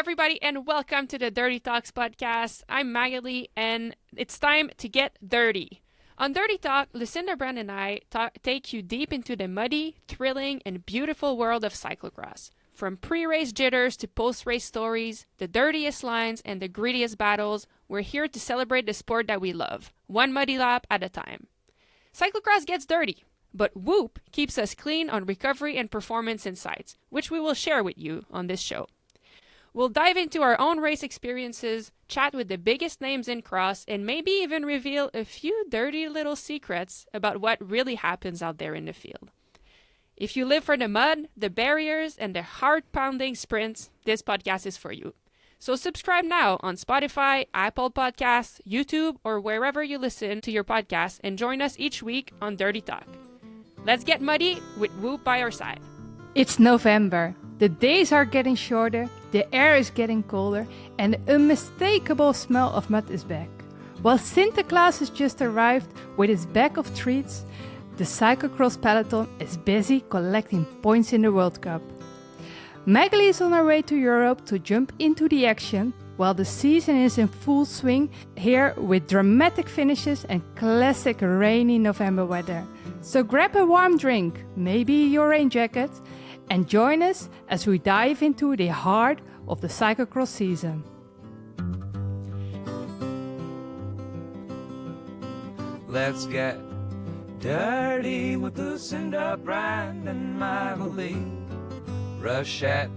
everybody, and welcome to the Dirty Talks podcast. I'm Maghalie, and it's time to get dirty. On Dirty Talk, Lucinda, Brand, and I take you deep into the muddy, thrilling, and beautiful world of cyclocross. From pre-race jitters to post-race stories, the dirtiest lines, and the grittiest battles, we're here to celebrate the sport that we love, one muddy lap at a time. Cyclocross gets dirty, but Whoop keeps us clean on recovery and performance insights, which we will share with you on this show. We'll dive into our own race experiences, chat with the biggest names in cross, and maybe even reveal a few dirty little secrets about what really happens out there in the field. If you live for the mud, the barriers, and the heart-pounding sprints, this podcast is for you. So subscribe now on Spotify, Apple Podcasts, YouTube, or wherever you listen to your podcast, and join us each week on Dirty Talk. Let's get muddy with Whoop by our side. It's November. The days are getting shorter, the air is getting colder, and the unmistakable smell of mud is back. While Sinterklaas has just arrived with his bag of treats, the cyclocross peloton is busy collecting points in the World Cup. Maghalie is on her way to Europe to jump into the action, while the season is in full swing here with dramatic finishes and classic rainy November weather. So grab a warm drink, maybe your rain jacket, and join us as we dive into the heart of the cyclocross season. Let's get dirty with Lucinda, Brand, and Maghalie, Rochette.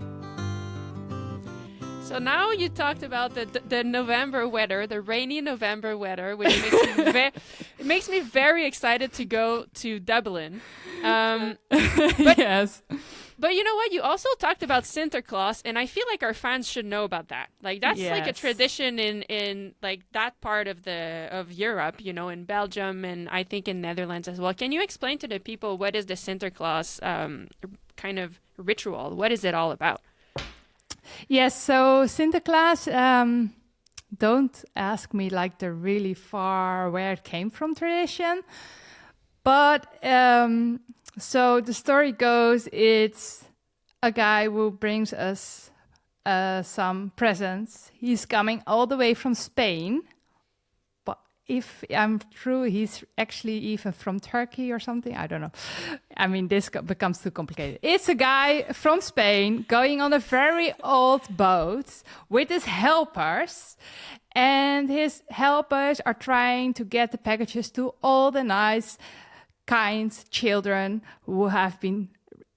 So now you talked about the November weather, the rainy November weather, which makes me very excited to go to Dublin. Yes. But you know what? You also talked about Sinterklaas, and I feel like our fans should know about that. Like that's like a tradition in like that part of Europe, you know, in Belgium and I think in Netherlands as well. Can you explain to the people what is the Sinterklaas kind of ritual? What is it all about? Yes, so Sinterklaas, don't ask me like the really far where it came from tradition, but so the story goes, it's a guy who brings us some presents. He's coming all the way from Spain, but if I'm true, he's actually even from Turkey or something. I don't know. I mean, this becomes too complicated. It's a guy from Spain going on a very old boat with his helpers. And his helpers are trying to get the packages to all the nice kind children who have been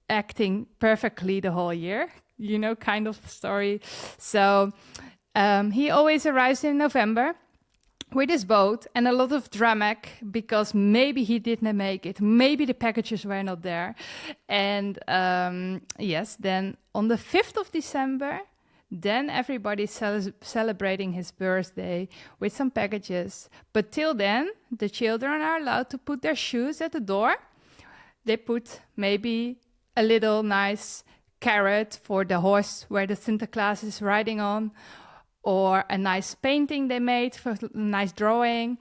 acting perfectly the whole year, you know, kind of story. So he always arrives in November with his boat and a lot of drama because maybe he didn't make it, maybe the packages were not there. And yes, then on the 5th of December, then everybody's celebrating his birthday with some packages. But till then, the children are allowed to put their shoes at the door. They put maybe a little nice carrot for the horse where the Sinterklaas is riding on, or a nice painting they made for a nice drawing.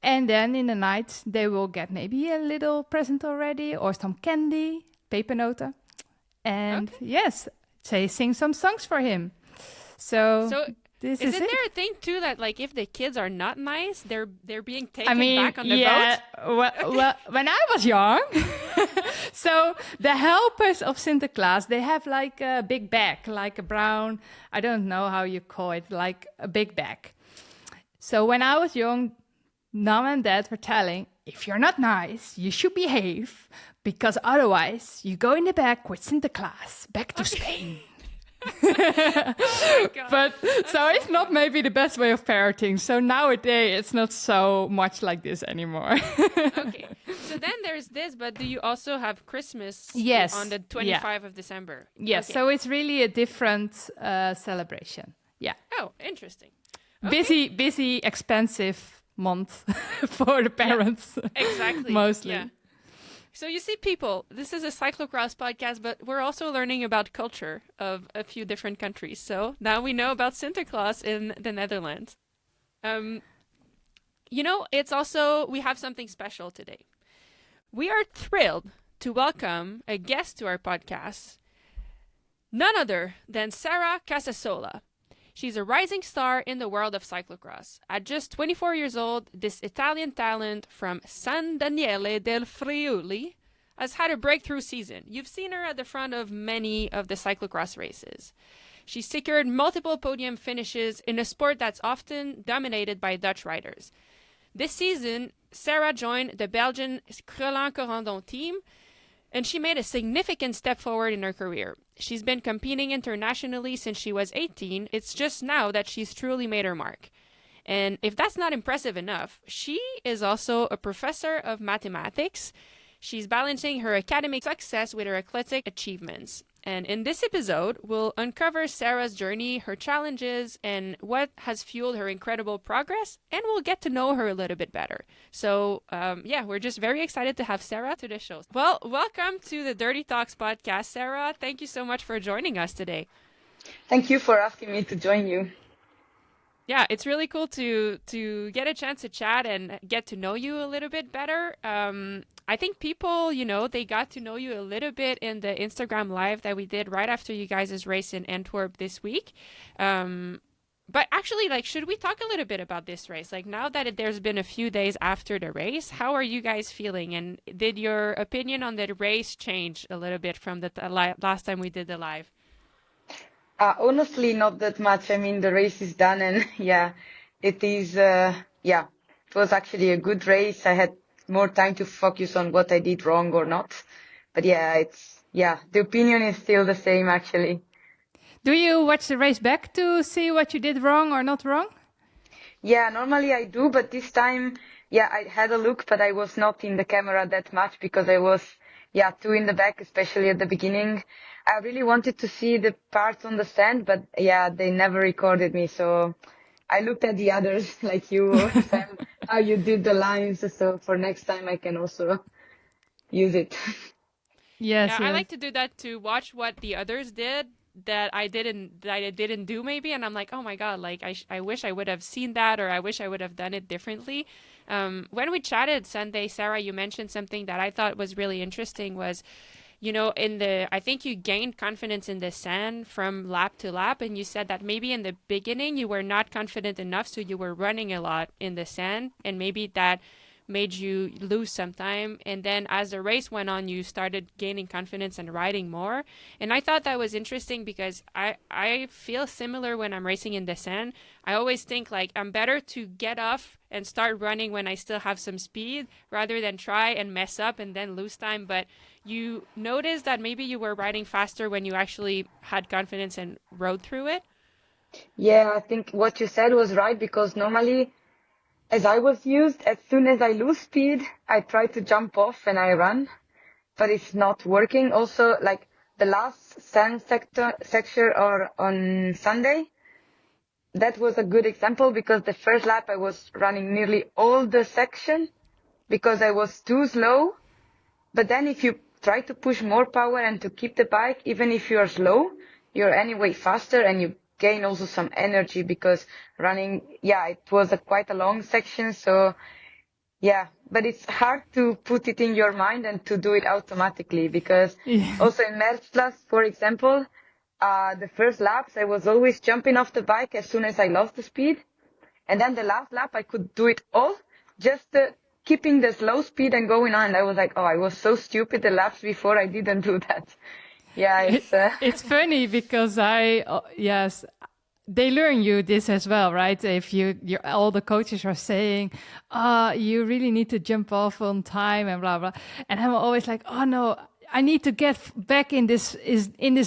And then in the night, they will get maybe a little present already, or some candy, pepernoten. And yes, they sing some songs for him. So this is Isn't there a thing too that like if the kids are not nice, they're being taken back on the boat? Well, when I was young, so the helpers of Sinterklaas, they have like a big bag, like a brown, I don't know how you call it, like a big bag. So when I was young, Mom and Dad were telling, if you're not nice, you should behave, because otherwise you go in the back with Sinterklaas back to Spain. But so it's not maybe the best way of parenting. So nowadays it's not so much like this anymore. Okay, so then there's this, but do you also have Christmas on the 25th of December? Yes, so it's really a different celebration. Yeah. Oh, interesting. Okay. Busy, expensive month for the parents. Yeah, exactly. Mostly. Yeah. So you see, people, this is a cyclocross podcast, but we're also learning about culture of a few different countries. So now we know about Sinterklaas in the Netherlands. You know, it's also, we have something special today. We are thrilled to welcome a guest to our podcast, none other than Sara Casasola. She's a rising star in the world of cyclocross. At just 24 years old, this Italian talent from San Daniele del Friuli has had a breakthrough season. You've seen her at the front of many of the cyclocross races. She secured multiple podium finishes in a sport that's often dominated by Dutch riders. This season, Sara joined the Belgian Crelan-Corendon team, and she made a significant step forward in her career. She's been competing internationally since she was 18. It's just now that she's truly made her mark. And if that's not impressive enough, she is also a professor of mathematics. She's balancing her academic success with her athletic achievements. And in this episode, we'll uncover Sara's journey, her challenges, and what has fueled her incredible progress, and we'll get to know her a little bit better. So, we're just very excited to have Sara to the show. Well, welcome to the Dirty Talks podcast, Sara. Thank you so much for joining us today. Thank you for asking me to join you. Yeah, it's really cool to get a chance to chat and get to know you a little bit better. I think people, they got to know you a little bit in the Instagram live that we did right after you guys' race in Antwerp this week. But actually, should we talk a little bit about this race? Now that there's been a few days after the race, how are you guys feeling? And did your opinion on the race change a little bit from the last time we did the live? Honestly, not that much. I mean, the race is done and it is, it was actually a good race. I had more time to focus on what I did wrong or not. But the opinion is still the same actually. Do you watch the race back to see what you did wrong or not wrong? Yeah, normally I do, but this time, I had a look, but I was not in the camera that much because I was, too in the back, especially at the beginning. I really wanted to see the parts on the sand, but they never recorded me. So I looked at the others like you, Sam, how you did the lines. So for next time I can also use it. Yes. I like to do that, to watch what the others did that I didn't do maybe. And I'm like, oh my God, I wish I would have seen that, or I wish I would have done it differently. When we chatted Sunday, Sara, you mentioned something that I thought was really interesting was, I think you gained confidence in the sand from lap to lap, and you said that maybe in the beginning you were not confident enough, so you were running a lot in the sand, and maybe that made you lose some time. And then as the race went on, you started gaining confidence and riding more. And I thought that was interesting because I feel similar when I'm racing in the sand. I always think I'm better to get off and start running when I still have some speed rather than try and mess up and then lose time. But you noticed that maybe you were riding faster when you actually had confidence and rode through it? Yeah, I think what you said was right, because normally, as I was used, as soon as I lose speed, I try to jump off and I run, but it's not working. Also, the last sand section or on Sunday, that was a good example because the first lap I was running nearly all the section because I was too slow. But then if you try to push more power and to keep the bike, even if you're slow, you're anyway faster and you gain also some energy because running, it was quite a long section. So, but it's hard to put it in your mind and to do it automatically because also in Merksplas, for example, the first laps, I was always jumping off the bike as soon as I lost the speed. And then the last lap, I could do it all, just keeping the slow speed and going on. And I was like, I was so stupid the laps before I didn't do that. Yeah, it's funny because they learn you this as well, right? If all the coaches are saying, you really need to jump off on time and blah, blah. And I'm always like, oh no, I need to get back in this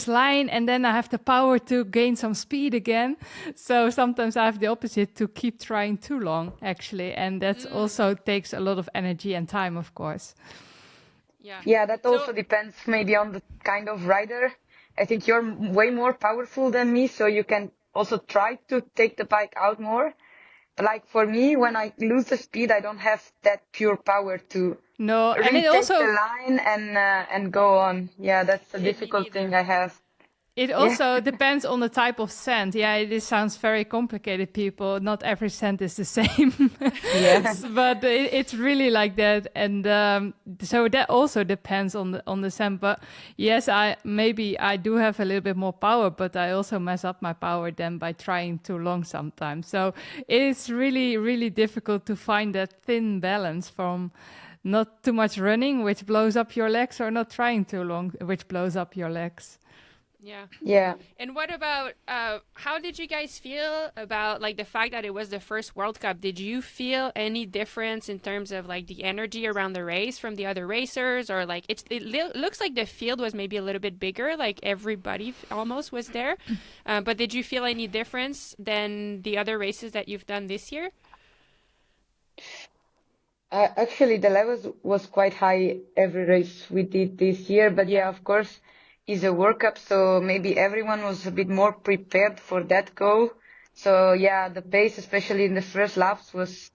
line, and then I have the power to gain some speed again. So sometimes I have the opposite, to keep trying too long, actually. And that also takes a lot of energy and time, of course. Yeah, that also depends maybe on the kind of rider. I think you're way more powerful than me, so you can also try to take the bike out more. But for me, when I lose the speed, I don't have that pure power to really take the line and go on. Yeah, that's a difficult thing I have. It also depends on the type of sand. Yeah, this sounds very complicated, people. Not every sand is the same. Yeah. But it's really like that. And so that also depends on the sand. But yes, maybe I do have a little bit more power, but I also mess up my power then by trying too long sometimes. So it's really, really difficult to find that thin balance from not too much running, which blows up your legs, or not trying too long, which blows up your legs. Yeah. Yeah. And what about how did you guys feel about like the fact that it was the first World Cup? Did you feel any difference in terms of like the energy around the race from the other racers, or like looks like the field was maybe a little bit bigger, like everybody almost was there, but did you feel any difference than the other races that you've done this year? Actually, the levels was quite high every race we did this year, but yeah, of course, it's a World Cup, so maybe everyone was a bit more prepared for that goal. So yeah, the pace, especially in the first laps, was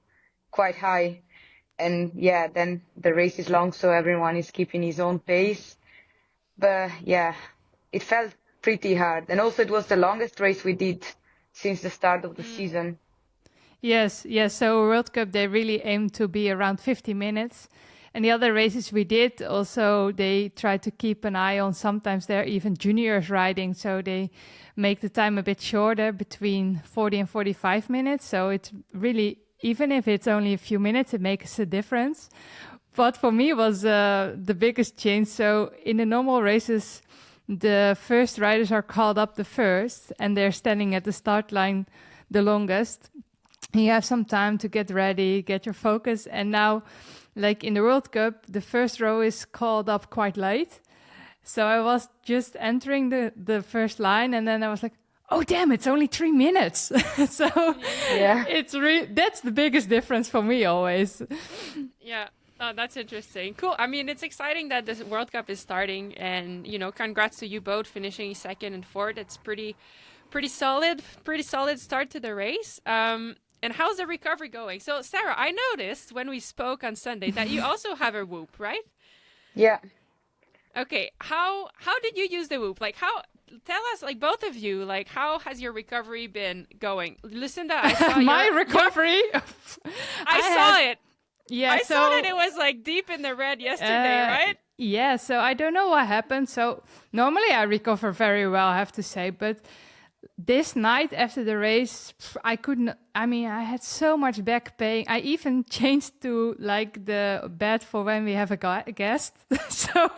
quite high. And yeah, then the race is long, so everyone is keeping his own pace. But yeah, it felt pretty hard. And also it was the longest race we did since the start of the season. Yes. So World Cup, they really aim to be around 50 minutes. And the other races we did, also, they try to keep an eye on, sometimes there are even juniors riding, so they make the time a bit shorter, between 40 and 45 minutes. So it's really, even if it's only a few minutes, it makes a difference. But for me, it was the biggest change. So in the normal races, the first riders are called up the first, and they're standing at the start line the longest. You have some time to get ready, get your focus. And now, like in the World Cup, the first row is called up quite late. So I was just entering the first line, and then I was like, oh, damn, it's only 3 minutes. So Yeah. that's the biggest difference for me always. Yeah. Oh, that's interesting. Cool. I mean, it's exciting that this World Cup is starting, and congrats to you both finishing second and fourth. It's pretty solid start to the race. And how's the recovery going? So, Sara, I noticed when we spoke on Sunday that you also have a Whoop, right? Yeah. Okay. How did you use the Whoop? Like, tell us, like, both of you, like, how has your recovery been going? Lucinda, I saw My recovery. I saw it. Yeah, I saw that it was like deep in the red yesterday, right? Yeah, so I don't know what happened. So normally I recover very well, I have to say, but this night after the race, I had so much back pain. I even changed to like the bed for when we have a guest. So,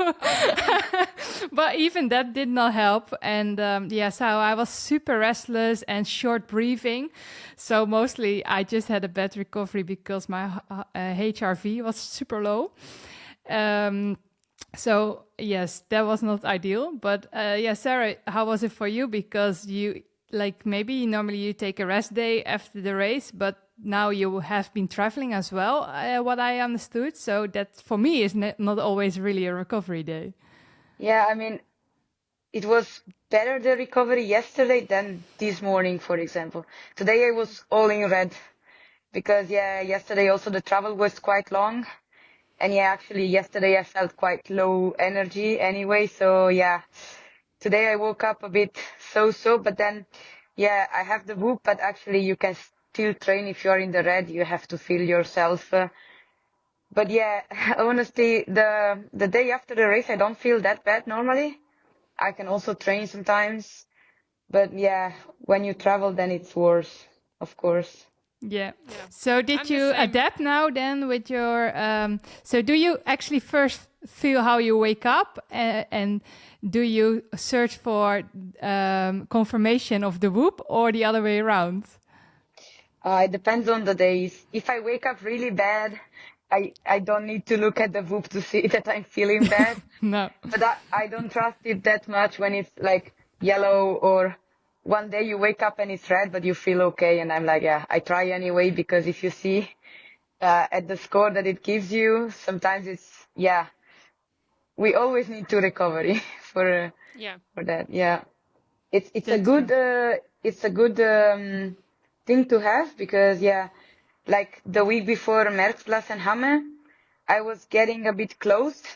but even that did not help. And so I was super restless and short breathing. So mostly I just had a bad recovery because my HRV was super low. So yes, that was not ideal. But Sara, how was it for you? Because you maybe normally you take a rest day after the race, but now you have been traveling as well, what I understood. So that for me is not always really a recovery day. Yeah, I mean, it was better the recovery yesterday than this morning, for example. Today I was all in red because yesterday also the travel was quite long. And actually yesterday I felt quite low energy anyway. So today I woke up a bit so, but then, I have the Whoop, but actually you can still train if you're in the red. You have to feel yourself. But honestly, the day after the race, I don't feel that bad normally. I can also train sometimes. But when you travel, then it's worse, of course. Yeah. So did you adapt now then with your... so do you actually first feel how you wake up and do you search for confirmation of the Whoop or the other way around? It depends on the days. If I wake up really bad, I don't need to look at the Whoop to see that I'm feeling bad. No. But I don't trust it that much when it's like yellow or... One day you wake up and it's red, but you feel okay. And I'm like, I try anyway, because if you see at the score that it gives you, sometimes it's, we always need to recovery for that. Yeah. It's a good thing to have because, like the week before Merckxplas and Hamme, I was getting a bit closed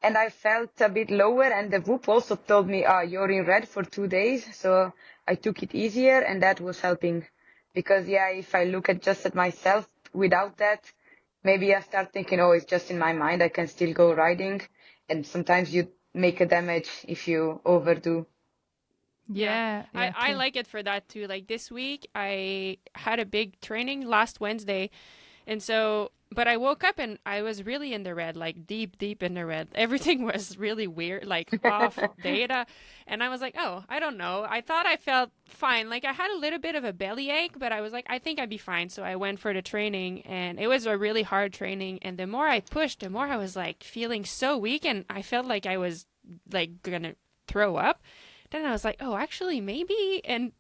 and I felt a bit lower, and the whoop also told me, you're in red for 2 days. So I took it easier, and that was helping. Because yeah, if I look at just at myself without that, maybe I start thinking, oh, it's just in my mind, I can still go riding. And sometimes you make a damage if you overdo. Yeah, I true. like it for that too. Like this week, I had a big training last Wednesday, and so, but I woke up and I was really in the red, like deep in the red. Everything was really weird, like off data. And I was like, oh, I don't know. I thought I felt fine. Like I had a little bit of a belly ache, but I was like, I think I'd be fine. So I went for the training, and it was a really hard training. And the more I pushed, the more I was like feeling so weak, and I felt like I was like gonna throw up. Then I was like, oh, actually, maybe. And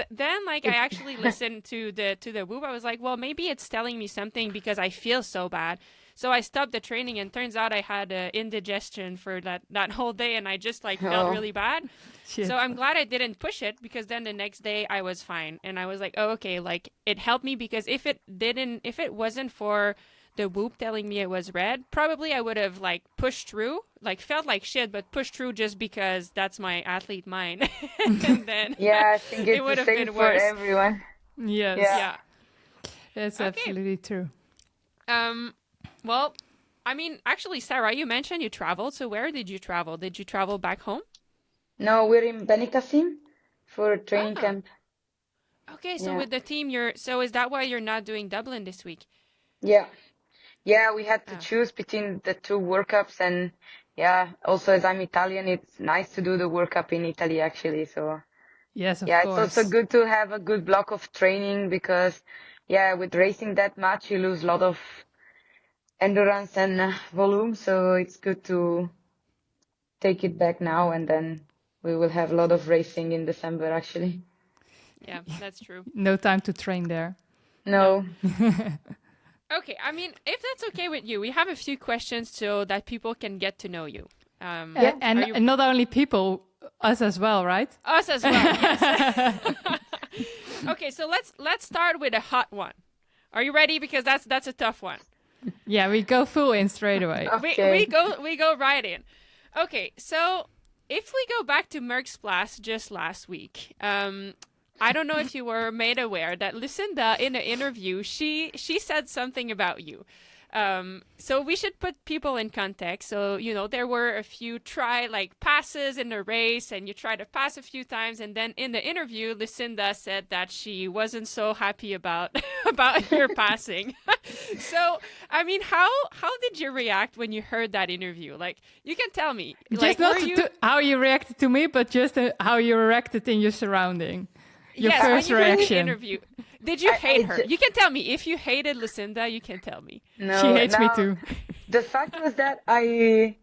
then, like, I actually listened to the whoop. I was like, well, maybe it's telling me something because I feel so bad. So I stopped the training, and turns out I had indigestion for that whole day, and I just like felt really bad. Shit. So I'm glad I didn't push it, because then the next day I was fine, and I was like, oh, okay, like it helped me, because if it wasn't for the whoop telling me it was red, probably I would have like pushed through, like felt like shit, but pushed through just because that's my athlete mind. And then Yeah, I think it it's would the have same been for worse. everyone. Yes. Yeah. Yeah. That's Okay. absolutely true. Well, I mean, actually, Sarah, you mentioned you traveled. So where did you travel? Did you travel back home? No, we're in Benicassim for a training Ah, camp. okay. So Yeah. with the team, so is that why you're not doing Dublin this week? Yeah. Yeah, we had to Oh. choose between the two World Cups, and yeah, also as I'm Italian, it's nice to do the World Cup in Italy actually. So Yes, of yeah, it's also course. good to have a good block of training because yeah, with racing that much, you lose a lot of endurance and volume. So it's good to take it back now, and then we will have a lot of racing in December actually. Yeah, that's true. No time to train there. No. No. Okay, I mean, if that's okay with you, we have a few questions so that people can get to know you. Yeah. And, Are you and not only people, us as well, right? us as well? Yes. Okay, so let's start with a hot one. Are you ready? Because that's a tough one. Yeah, we go full in straight away. Okay. We go right in. Okay, so if we go back to Merck's Blast just last week, I don't know if you were made aware that Lucinda, in an interview, she said something about you. So we should put people in context. So, there were a few passes in the race, and you tried to pass a few times. And then in the interview, Lucinda said that she wasn't so happy about your passing. So, I mean, how did you react when you heard that interview? Like, you can tell me. Just not how you reacted to me, but just how you reacted in your surrounding. Your yes, first when you heard the reaction. interview. Did you hate her? You can tell me. If you hated Lucinda, you can tell me. No, She hates me now, too. the fact was that I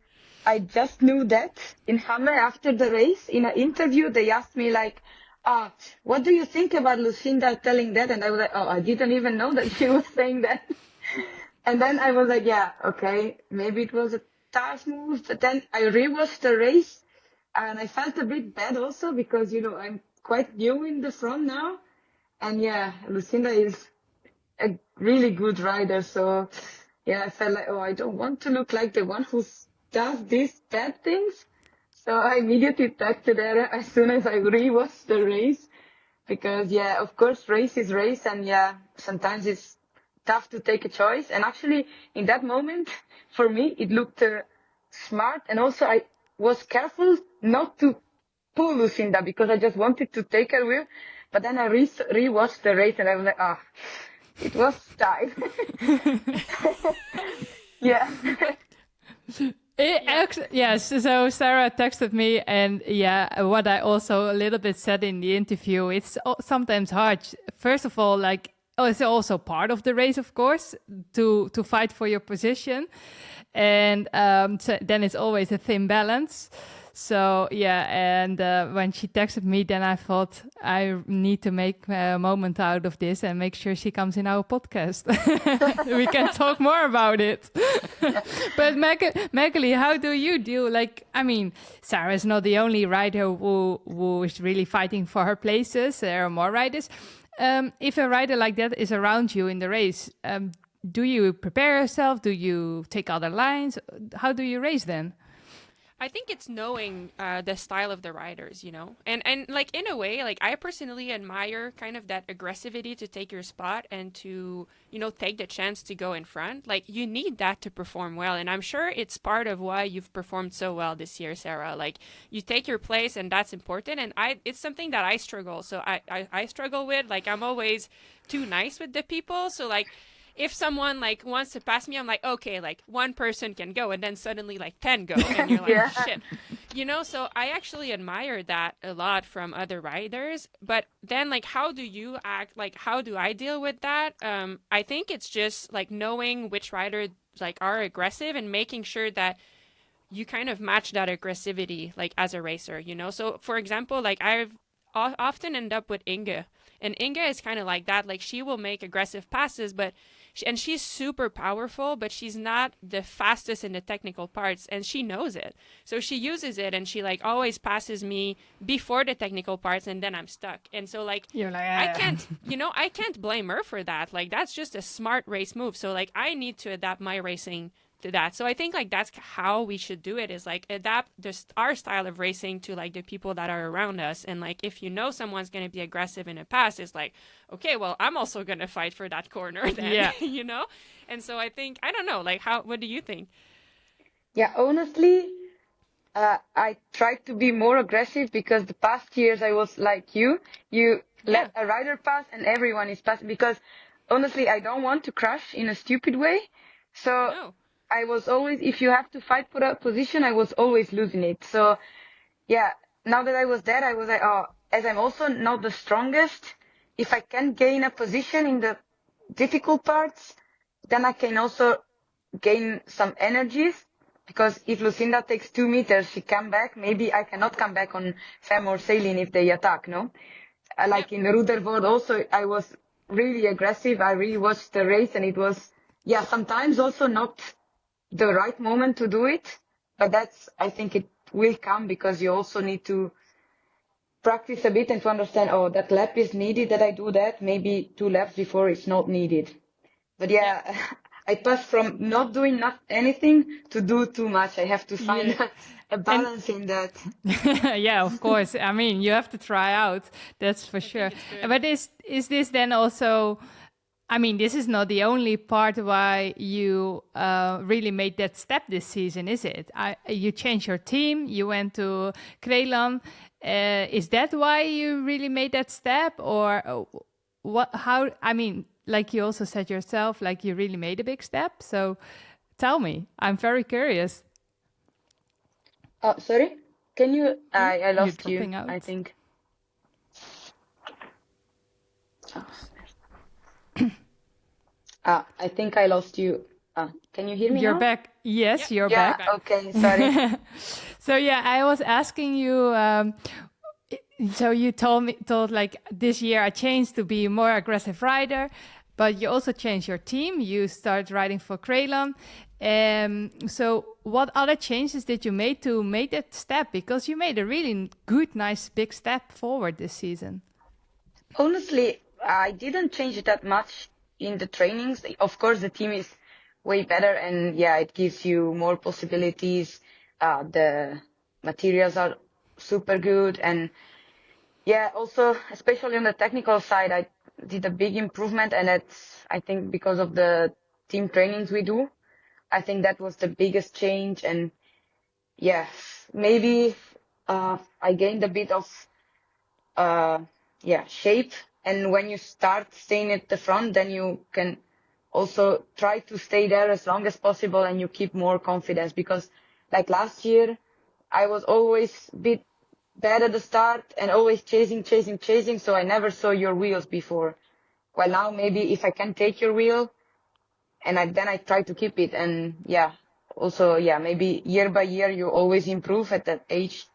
just knew that in Hamme after the race, in an interview, they asked me like, what do you think about Lucinda telling that? And I was like, oh, I didn't even know that she was saying that. And then I was like, yeah, okay, maybe it was a tough move. But then I rewatched the race, and I felt a bit bad also because, I'm quite new in the front now. And yeah, Lucinda is a really good rider. So yeah, I felt like, oh, I don't want to look like the one who does these bad things. So I immediately backed to there as soon as I rewatched the race. Because yeah, of course, race is race. And yeah, sometimes it's tough to take a choice. And actually, in that moment, for me, it looked smart. And also, I was careful not to pull Lucinda because I just wanted to take her wheel. But then I rewatched the race and I was like, it was time. Yeah. Yes, so Sarah texted me, and yeah, what I also a little bit said in the interview, it's sometimes hard. First of all, it's also part of the race, of course, to fight for your position, and so then it's always a thin balance. So yeah, and when she texted me, then I thought I need to make a moment out of this and make sure she comes in our podcast. We can talk more about it. But Maghalie, how do you deal? Sarah is not the only rider who is really fighting for her places. There are more riders. If a rider like that is around you in the race, do you prepare yourself? Do you take other lines? How do you race then? I think it's knowing the style of the riders, and like in a way, like I personally admire kind of that aggressivity to take your spot and to take the chance to go in front. Like you need that to perform well, and I'm sure it's part of why you've performed so well this year, Sarah. Like you take your place, and that's important. And it's something that I struggle. So I struggle with. Like I'm always too nice with the people. So like if someone like wants to pass me, I'm like, okay, like one person can go, and then suddenly like 10 go, and you're like, Yeah. shit, So I actually admire that a lot from other riders. But then, like, how do you act? Like, how do I deal with that? I think it's just like knowing which riders like are aggressive and making sure that you kind of match that aggressivity, like as a racer. So for example, like I've often end up with Inga. And Inga is kind of like that. Like she will make aggressive passes, but and she's super powerful, but she's not the fastest in the technical parts, and she knows it. So she uses it, and she like always passes me before the technical parts, and then I'm stuck. And so like You're like, I can't, I can't blame her for that. Like that's just a smart race move. So like I need to adapt my racing to that. So I think like that's how we should do it, is like adapt just our style of racing to like the people that are around us. And like if someone's going to be aggressive in a pass, it's like, okay, well, I'm also going to fight for that corner then. Yeah. And so I think, I don't know, like what do you think? Yeah, honestly, I tried to be more aggressive because the past years I was like you. You Yeah. let a rider pass and everyone is passing because honestly, I don't want to crash in a stupid way. So No. I was always, if you have to fight for a position, I was always losing it. So yeah, now that I was there, I was like, oh, as I'm also not the strongest, if I can gain a position in the difficult parts, then I can also gain some energies. Because if Lucinda takes 2 meters, she come back. Maybe I cannot come back on Fem or Celine if they attack, no? Like in Rudervoort also, I was really aggressive. I really watched the race and it was, yeah, sometimes also not the right moment to do it. But I think it will come because you also need to practice a bit and to understand, oh, that lap is needed that I do that. Maybe 2 laps before it's not needed. But yeah, I passed from not doing anything to do too much. I have to find a balance in that. Yeah, of course. I mean, you have to try out. That's for sure. it's good. But is this then also? I mean, this is not the only part why you really made that step this season, is it? You changed your team. You went to Krelan. Is that why you really made that step, or what? How? I mean, like you also said yourself, like you really made a big step. So, tell me. I'm very curious. Oh, sorry. Can you? I lost you. dropping out. I think. I think I lost you. Can you hear me You're now? back. Yes, you're Yeah. back. Okay. Sorry. So yeah, I was asking you. So you told like this year I changed to be a more aggressive rider, but you also changed your team. You start riding for Krelan. So what other changes did you make to make that step? Because you made a really good, nice, big step forward this season. Honestly, I didn't change it that much in the trainings. Of course, the team is way better, and yeah, it gives you more possibilities. The materials are super good, and yeah, also, especially on the technical side, I did a big improvement, and it's, I think, because of the team trainings we do. I think that was the biggest change, and yeah, maybe I gained a bit of shape. And when you start staying at the front, then you can also try to stay there as long as possible, and you keep more confidence. Because like last year, I was always a bit bad at the start and always chasing. So I never saw your wheels before. Well, now maybe if I can take your wheel, and then I try to keep it. And yeah, also, yeah, maybe year by year, you always improve at that age.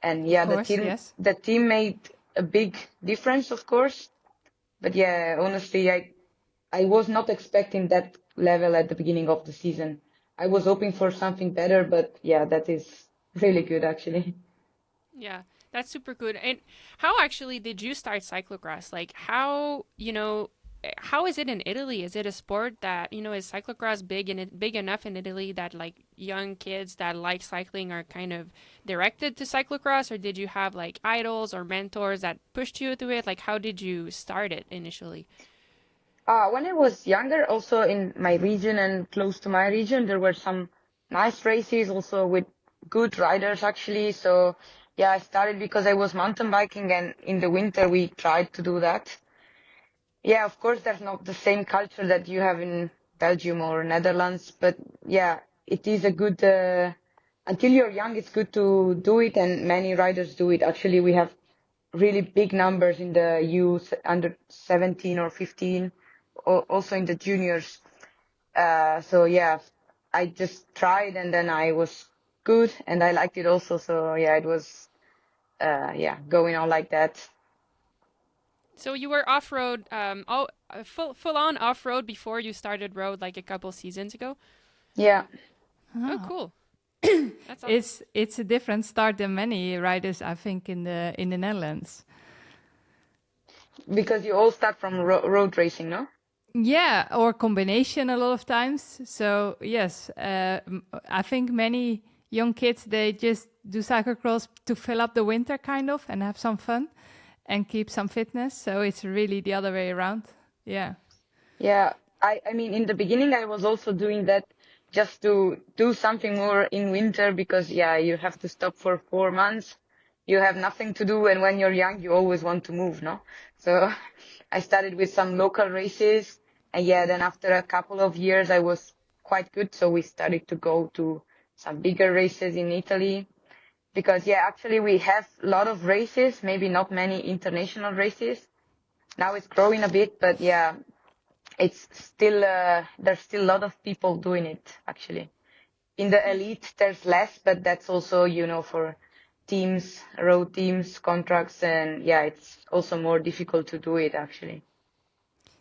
And yeah, Of course, yes. the team made a big difference, of course. But yeah, honestly, I was not expecting that level at the beginning of the season. I was hoping for something better, but yeah, that is really good actually. Yeah, that's super good. And how actually did you start cyclocross? Like how, how is it in Italy? Is it a sport that, is cyclocross big enough in Italy that like young kids that like cycling are kind of directed to cyclocross, or did you have like idols or mentors that pushed you to it? Like, how did you start it initially? When I was younger, also in my region and close to my region, there were some nice races also with good riders actually. So yeah, I started because I was mountain biking, and in the winter we tried to do that. Yeah, of course, there's not the same culture that you have in Belgium or Netherlands, but yeah, it is a good, until you're young, it's good to do it, and many riders do it. Actually, we have really big numbers in the youth under 17 or 15, also in the juniors. So yeah, I just tried, and then I was good, and I liked it also. So yeah, it was, yeah, going on like that. So you were off road, full on off road before you started road like a couple seasons ago. Yeah. Oh, cool. That's awesome. It's a different start than many riders, I think, in the Netherlands. Because you all start from road racing, no? Yeah, or combination a lot of times. So yes, I think many young kids, they just do cyclocross to fill up the winter kind of and have some fun and keep some fitness. So it's really the other way around. Yeah. Yeah, I mean, in the beginning, I was also doing that just to do something more in winter because, yeah, you have to stop for 4 months. You have nothing to do, and when you're young, you always want to move, no? So I started with some local races, and yeah, then after a couple of years, I was quite good, so we started to go to some bigger races in Italy. Because, yeah, actually, we have a lot of races, maybe not many international races. Now it's growing a bit, but yeah, it's still there's still a lot of people doing it actually. In the elite there's less, but that's also, for teams, road teams, contracts, and yeah, it's also more difficult to do it actually.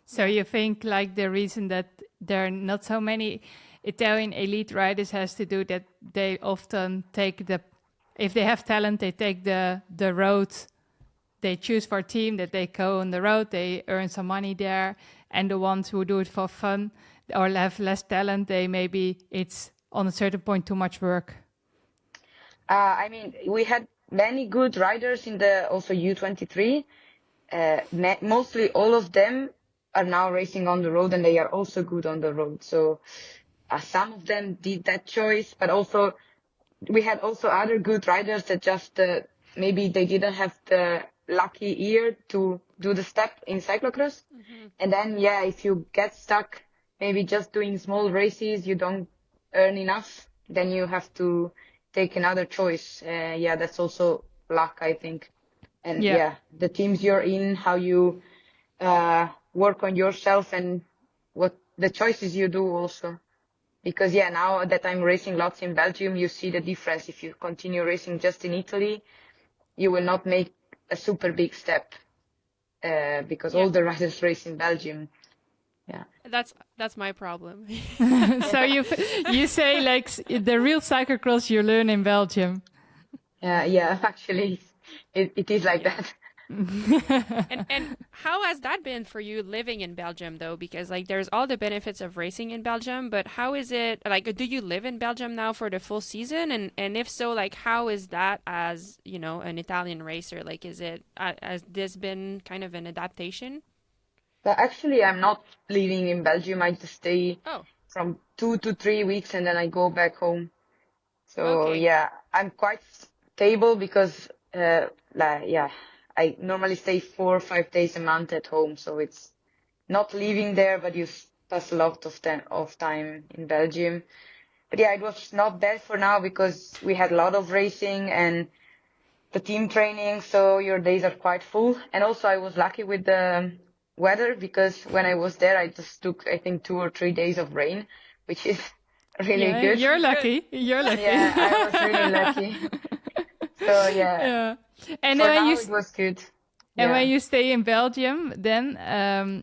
So you think like the reason that there are not so many Italian elite riders has to do that they often take if they have talent, they take the road. They choose for a team that they go on the road, they earn some money there, and the ones who do it for fun or have less talent, it's on a certain point too much work. I mean, we had many good riders in the also U23. Mostly all of them are now racing on the road, and they are also good on the road. So some of them did that choice, but also we had also other good riders that just maybe they didn't have the lucky year to do the step in cyclocross. And then, yeah, if you get stuck maybe just doing small races, you don't earn enough, then you have to take another choice. Yeah, that's also luck, I think. And yeah, the teams you're in, how you work on yourself, and what the choices you do also. Because, yeah, now that I'm racing lots in Belgium, you see the difference. If you continue racing just in Italy, you will not make a super big step because all the riders race in Belgium. Yeah, That's my problem. So you say like the real cyclocross you learn in Belgium. Yeah, actually, it is like that. And how has that been for you living in Belgium though? Because like there's all the benefits of racing in Belgium, but how is it like, do you live in Belgium now for the full season? And if so, like how is that as, an Italian racer? Like has this been kind of an adaptation? But actually, I'm not living in Belgium. I just stay from 2 to 3 weeks, and then I go back home. So yeah, I'm quite stable because I normally stay 4 or 5 days a month at home, so it's not living there, but you pass a lot of time in Belgium. But yeah, it was not bad for now because we had a lot of racing and the team training, so your days are quite full. And also I was lucky with the weather because when I was there, I just took, I think, 2 or 3 days of rain, which is really good. You're lucky. You're lucky. Yeah, I was really lucky. So yeah. And for now it was good. And when you stay in Belgium, then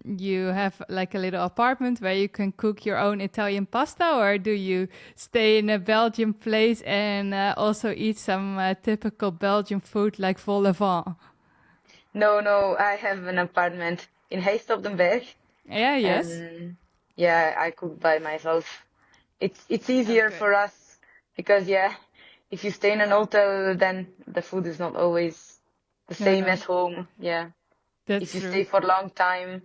you have like a little apartment where you can cook your own Italian pasta, or do you stay in a Belgian place and also eat some typical Belgian food like vol au vent? No, I have an apartment in Heist op den Berg. Yeah, yes. And yeah, I cook by myself. It's easier good. for us because yeah, if you stay in an hotel, then the food is not always the No, same no, as home. Yeah, if that's you true. stay for a long time,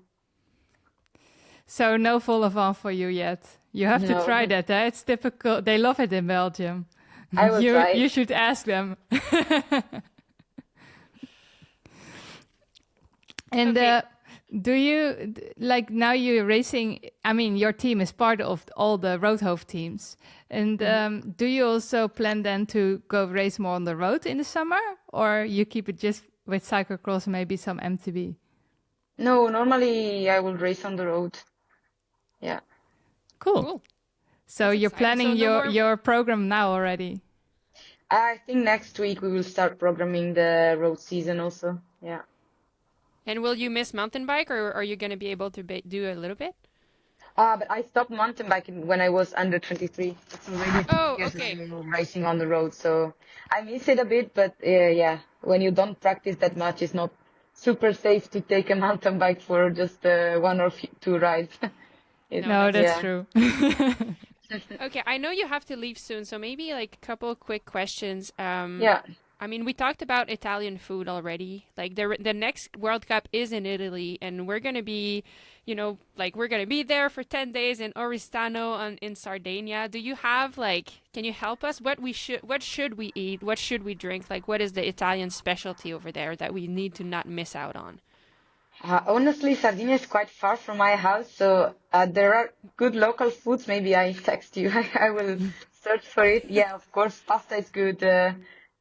So no vol au vent for you yet. You have to no. try that. Eh? It's typical. They love it in Belgium. I will try. You should ask them. And Okay. do you like now you're racing? I mean, your team is part of all the Roodhoof teams. And do you also plan then to go race more on the road in the summer, or you keep it just with cyclocross, maybe some MTB? No, normally I will race on the road. Yeah. Cool. Cool. So That's you're exciting. So planning no more. your program now already. I think next week we will start programming the road season also. Yeah. And will you miss mountain bike, or are you going to be able to do a little bit? But I stopped mountain biking when I was under 23. It's already Oh, 2 years okay. I'm racing on the road, so I miss it a bit. But yeah, when you don't practice that much, it's not super safe to take a mountain bike for just one or two rides. No, No, that's that's Yeah. true. okay. I know you have to leave soon, so maybe like a couple quick questions. Yeah. I mean, we talked about Italian food already. Like the next World Cup is in Italy, and we're gonna be, like we're gonna be there for 10 days in Oristano in Sardinia. Do you have can you help us? What should we eat? What should we drink? Like, what is the Italian specialty over there that we need to not miss out on? Honestly, Sardinia is quite far from my house, so there are good local foods. Maybe I text you. I will search for it. Yeah, of course, pasta is good.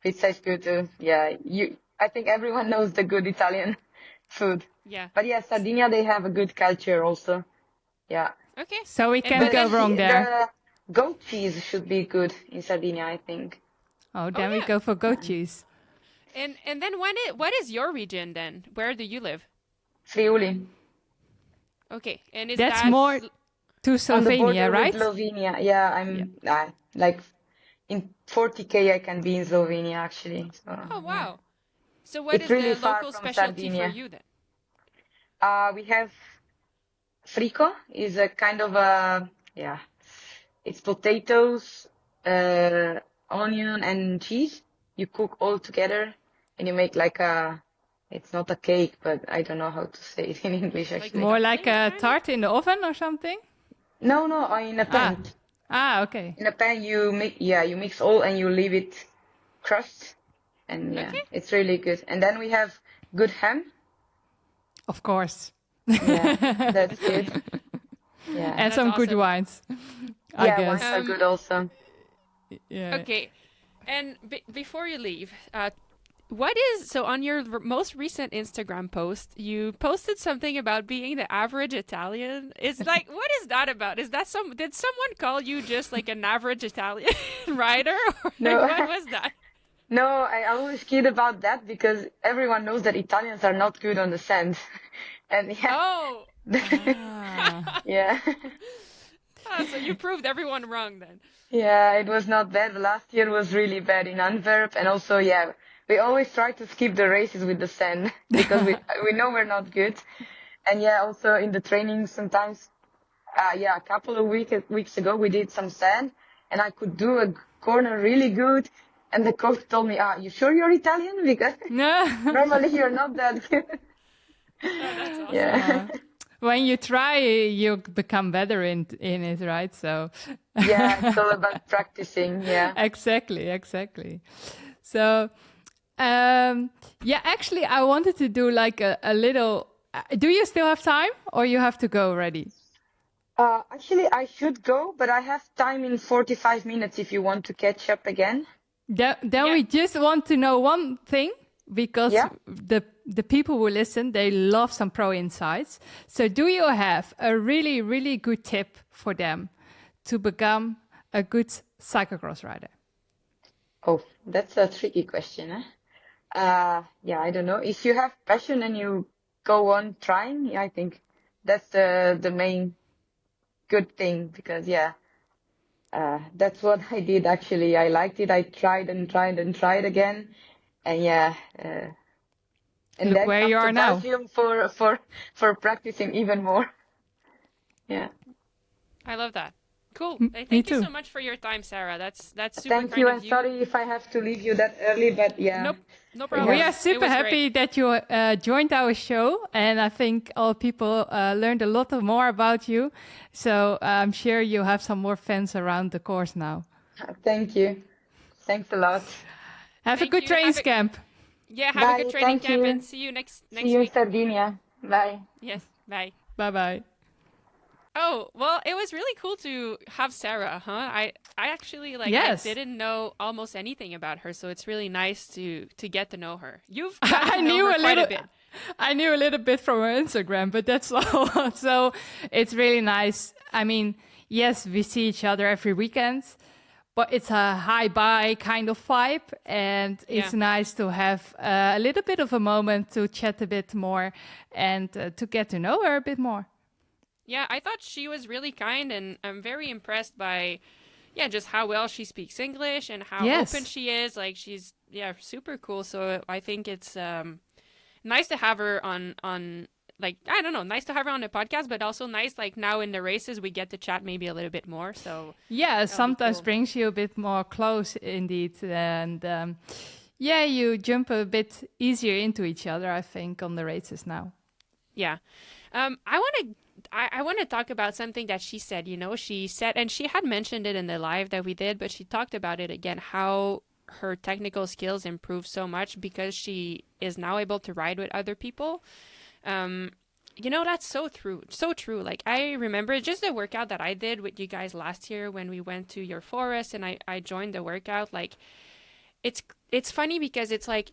Pizza is good. Yeah, I think everyone knows the good Italian food. Yeah. But yeah, Sardinia, they have a good culture also. Yeah. Okay. So we And can't what go is wrong there. The goat cheese should be good in Sardinia, I think. Oh, then we yeah. go for goat cheese. and then what is your region then? Where do you live? Friuli, Okay. And is That's that more to on the border Slovenia, right? with Slovenia. Yeah, I'm like in 40K I can be in Slovenia actually. So, Oh, yeah. wow. So what It's is really the far local from specialty for Sardinia. you then? We have frico is a kind of it's potatoes, onion and cheese. You cook all together and you make it's not a cake, but I don't know how to say it in English Like actually. More like dumpling, a kind of? tart in the oven or something? No, in a pan. Okay. In a pan you mix all and you leave it crust and yeah, Okay. it's really good. And then we have good ham. Of course. Yeah, that's good. Yeah. And That's some good awesome. wines, I Yeah, guess. wines are good also. Yeah. Okay. And before you leave, so on your most recent Instagram post, you posted something about being the average Italian. Is what is that about? Is that did someone call you just like an average Italian rider? Or No. what was that? No, I always kid about that because everyone knows that Italians are not good on the sand. And yeah, Oh. yeah. So you proved everyone wrong then. Yeah, it was not bad. Last year was really bad in Antwerp. And also, yeah, we always try to skip the races with the sand because we know we're not good. And yeah, also in the training sometimes, a couple of weeks ago, we did some sand and I could do a corner really good. And the coach told me, you sure you're Italian? Because No. normally you're not that good. That's awesome. Yeah. When you try, you become better in it, right? So Yeah, it's all about practicing. Yeah. exactly. So, actually, I wanted to do like a little. Do you still have time, or you have to go already? Actually, I should go, but I have time in 45 minutes if you want to catch up again. Then we just want to know one thing, because the people who listen, they love some pro insights. So do you have a really, really good tip for them to become a good cyclocross rider? Oh, that's a tricky question, eh? I don't know. If you have passion and you go on trying, I think that's the main good thing because, that's what I did actually. I liked it. I tried and tried and tried again. And and Look then where come you to are now. Belgium for practicing even more. Yeah. I love that. Cool. Me Thank you too. so much for your time, Sarah. That's super Thank kind you, of and you. sorry if I have to leave you that early, but yeah, Nope, no we We problem. are have. It super was great. happy that you joined our show, and I think all people learned a lot more about you. So I'm sure you have some more fans around the course now. Thank you. Thanks a lot. Have a Thank good you. trains camp. Have a good Bye. training Thank camp and you. see you See next you in week. Sardinia. Bye. Yes, bye. Bye bye. Oh, well, it was really cool to have Sarah, huh? I actually I Yes. didn't know almost anything about her, so it's really nice to get to know her. You've I gotten to know knew her a quite little. a bit. I knew a little bit from her Instagram, but that's all. So it's really nice. I mean, yes, we see each other every weekend, but it's a hi bye kind of vibe, and it's Yeah. nice to have a little bit of a moment to chat a bit more and to get to know her a bit more. Yeah, I thought she was really kind, and I'm very impressed by, yeah, just how well she speaks English and how Yes. open she is. Like she's, yeah, super cool. So I think it's nice to have her on like I don't know, nice to have her on the podcast, but also nice like now in the races we get to chat maybe a little bit more. So Yeah, sometimes cool. brings you a bit more close indeed. And yeah, you jump a bit easier into each other, I think, on the races now. yeah, I want to talk about something that she said. You know, she said, and she had mentioned it in the live that we did, but she talked about it again. How her technical skills improved so much because she is now able to ride with other people. You know, that's so true. So true. Like, I remember just the workout that I did with you guys last year when we went to your forest and I joined the workout. Like, it's funny because it's like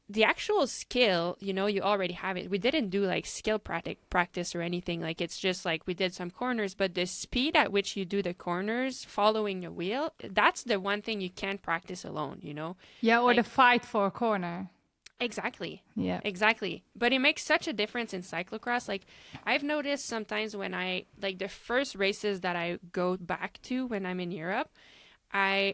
the actual skill, you know, you already have it. We didn't do like skill practice or anything. Like, it's just like we did some corners, but the speed at which you do the corners following a wheel, that's the one thing you can't practice alone, you know? Yeah, or Like- the fight for a corner. Exactly. Yeah. Exactly. But it makes such a difference in cyclocross. Like I've noticed sometimes when I like the first races that I go back to when I'm in Europe, I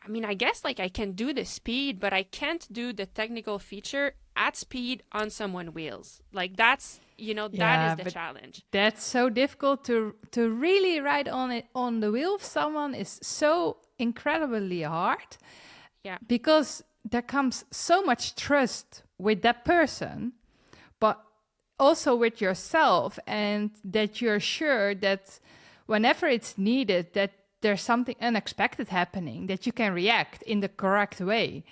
mean I guess like I can do the speed, but I can't do the technical feature at speed on someone wheels. Like that's Yeah, that is the but- challenge. That's so difficult to really ride on it on the wheel of someone is so incredibly hard. Yeah. Because there comes so much trust with that person, but also with yourself, and that you're sure that whenever it's needed, that there's something unexpected happening, that you can react in the correct way.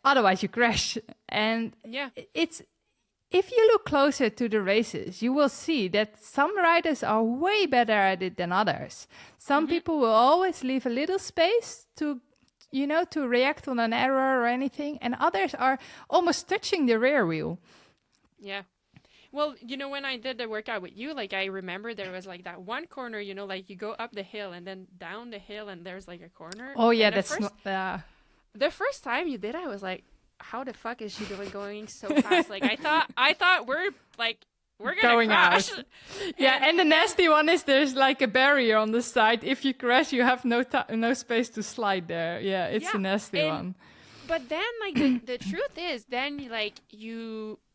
Otherwise, you crash. And Yeah. it's if you look closer to the races, you will see that some riders are way better at it than others. Some people will always leave a little space to react on an error or anything, and others are almost touching the rear wheel. Yeah. Well, you know, when I did the workout with you, like I remember there was like that one corner, you know, like you go up the hill and then down the hill and there's like a corner. Oh yeah, And that's not. the first time you did, I was like, how the fuck is she going so fast? Like I thought we're gonna Going crash. out. Yeah, and the nasty one is there's like a barrier on the side. If you crash, you have no space to slide there. Yeah, it's Yeah, a nasty and- one. But then like the truth is then like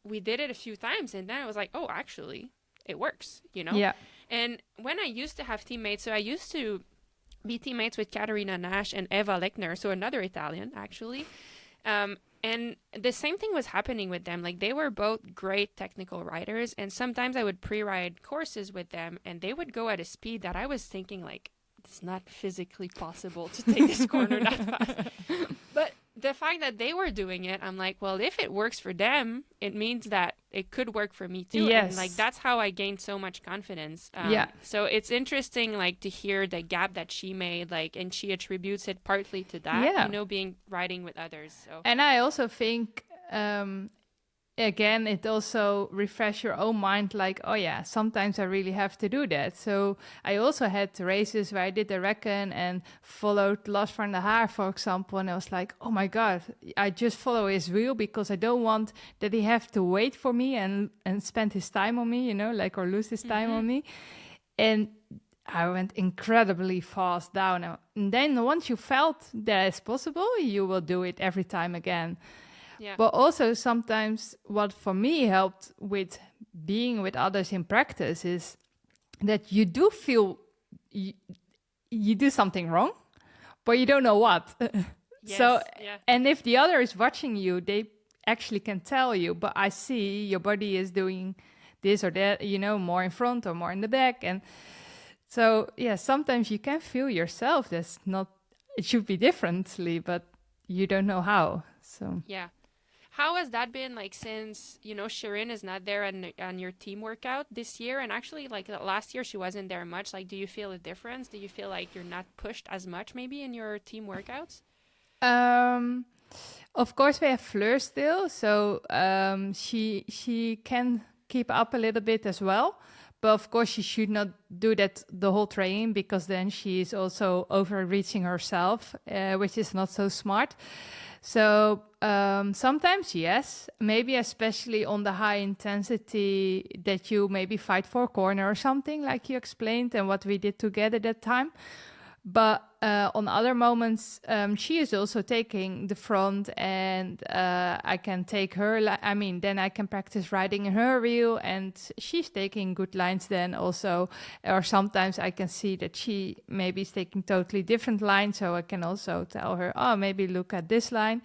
we did it a few times and then I was like, oh, actually it works, you know? Yeah. And when I used to have teammates, so I used to be teammates with Caterina Nash and Eva Lechner, so another Italian actually. And the same thing was happening with them. Like they were both great technical riders, and sometimes I would pre-ride courses with them, and they would go at a speed that I was thinking like it's not physically possible to take this corner that fast. But the fact that they were doing it, I'm like, well, if it works for them, it means that it could work for me too. Yes. And like that's how I gained so much confidence. Yeah. So it's interesting, like to hear the gap that she made, like, and she attributes it partly to that, Yeah. you know, being riding with others. So And I also think, again, it also refresh your own mind. Like, oh yeah, sometimes I really have to do that. So I also had races where I did the reckon and followed Lars van der Haar, for example. And I was like, oh my God, I just follow his wheel because I don't want that he have to wait for me and spend his time on me, or lose his time on me. And I went incredibly fast down. And then once you felt that it's possible, you will do it every time again. yeah. But also sometimes what for me helped with being with others in practice is that you do feel you do something wrong, but you don't know what. So, and if the other is watching you, they actually can tell you, but I see your body is doing this or that, more in front or more in the back. And so, sometimes you can feel yourself. That's not, it should be differently, but you don't know how. So, yeah. How has that been like since, Shirin is not there on your team workout this year? And actually, like last year, she wasn't there much. Like, do you feel a difference? Do you feel like you're not pushed as much maybe in your team workouts? Of course, we have Fleur still. So she can keep up a little bit as well. But of course, she should not do that the whole training because then she is also overreaching herself, which is not so smart. So sometimes, yes, maybe especially on the high intensity that you maybe fight for a corner or something like you explained and what we did together that time. But on other moments, she is also taking the front and I can take her. Then I can practice riding in her wheel and she's taking good lines then also. Or sometimes I can see that she maybe is taking totally different lines. So I can also tell her, maybe look at this line.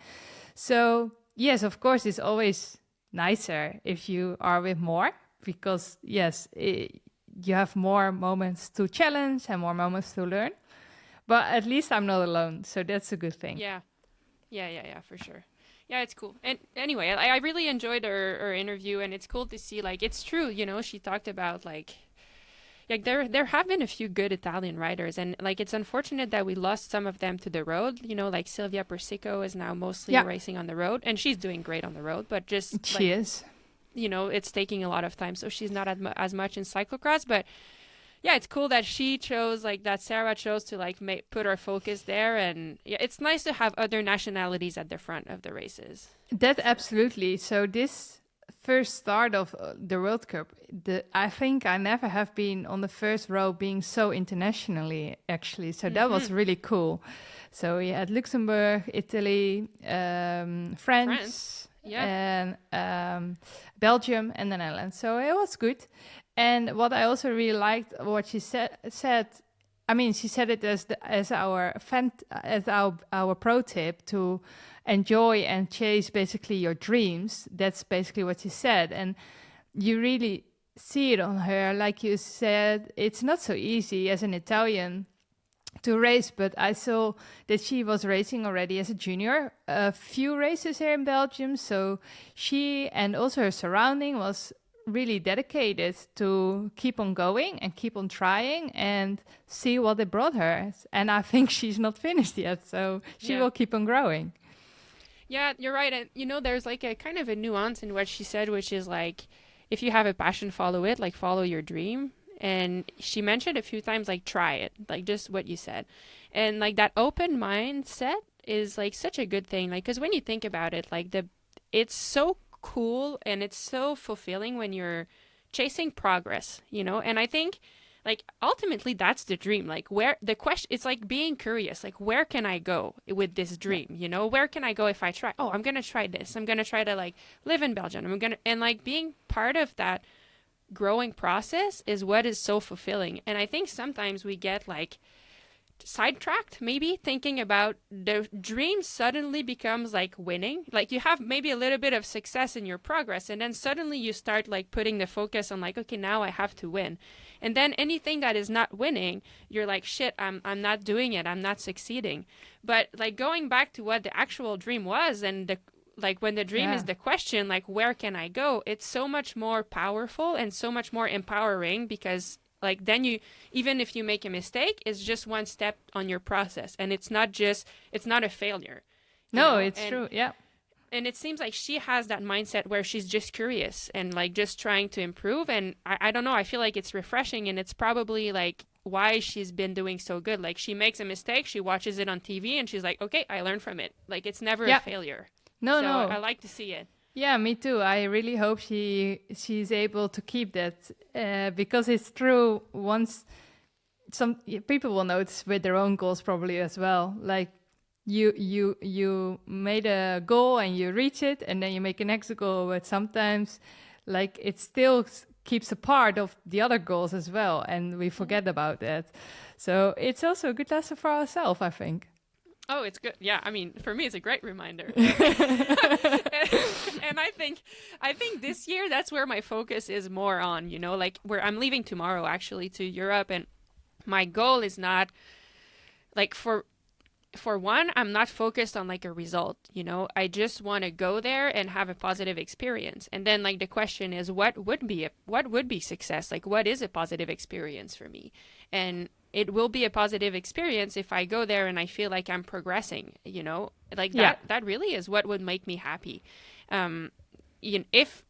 So yes, of course, it's always nicer if you are with more because yes, you have more moments to challenge and more moments to learn. But at least I'm not alone, so that's a good thing. Yeah, for sure. Yeah, it's cool. And anyway, I really enjoyed her interview, and it's cool to see, like, it's true, she talked about, like there have been a few good Italian riders, and, like, it's unfortunate that we lost some of them to the road, like Silvia Persico is now mostly racing on the road, and she's doing great on the road, but just... She is. It's taking a lot of time, so she's not as much in cyclocross, but... Yeah, it's cool that she chose, like, that Sara chose to, like, put her focus there. And yeah, it's nice to have other nationalities at the front of the races. That absolutely. So this first start of the World Cup, I think I never have been on the first row being so internationally, actually. So that was really cool. So we had Luxembourg, Italy, France. Yeah. And Belgium and the Netherlands. So it was good. And what I also really liked, what she said. I mean, she said it as our pro tip to enjoy and chase basically your dreams. That's basically what she said, and you really see it on her. Like you said, it's not so easy as an Italian to race, but I saw that she was racing already as a junior, a few races here in Belgium. So she and also her surrounding was really dedicated to keep on going and keep on trying and see what it brought her. And I think she's not finished yet, so she will keep on growing. Yeah, you're right. And, there's like a kind of a nuance in what she said, which is like, if you have a passion, follow it, like follow your dream. And she mentioned a few times, like, try it, like just what you said. And like that open mindset is like such a good thing. Like, because when you think about it, like it's so cool and it's so fulfilling when you're chasing progress, and I think like ultimately that's the dream, like where the question, it's like being curious, like where can I go with this dream, where can I go if I try, I'm gonna try this, I'm gonna try to like live in Belgium, and like being part of that growing process is what is so fulfilling. And I think sometimes we get like sidetracked, maybe thinking about the dream suddenly becomes like winning, like you have maybe a little bit of success in your progress and then suddenly you start like putting the focus on like, okay, now I have to win, and then anything that is not winning, you're like, shit, I'm not doing it, I'm not succeeding. But like going back to what the actual dream was, and like when the dream is the question, like where can I go, it's so much more powerful and so much more empowering, because like then you, even if you make a mistake, it's just one step on your process, and it's not a failure. No, it's true. Yeah. And it seems like she has that mindset where she's just curious and like just trying to improve. And I don't know, I feel like it's refreshing, and it's probably like why she's been doing so good. Like she makes a mistake, she watches it on TV and she's like, okay, I learned from it. Like it's never a failure. No. I like to see it. Yeah, me too. I really hope she's able to keep that because it's true. Once some people will notice with their own goals probably as well. Like you made a goal and you reach it, and then you make a next goal. But sometimes, like it still keeps a part of the other goals as well, and we forget about that. So it's also a good lesson for ourselves, I think. Oh, it's good. Yeah, I mean, for me, it's a great reminder. And I think this year that's where my focus is more on. Like where I'm leaving tomorrow actually to Europe, and my goal is not like for one, I'm not focused on like a result. I just want to go there and have a positive experience. And then like the question is, what would be success? Like, what is a positive experience for me? And it will be a positive experience if I go there and I feel like I'm progressing, like that really is what would make me happy. Because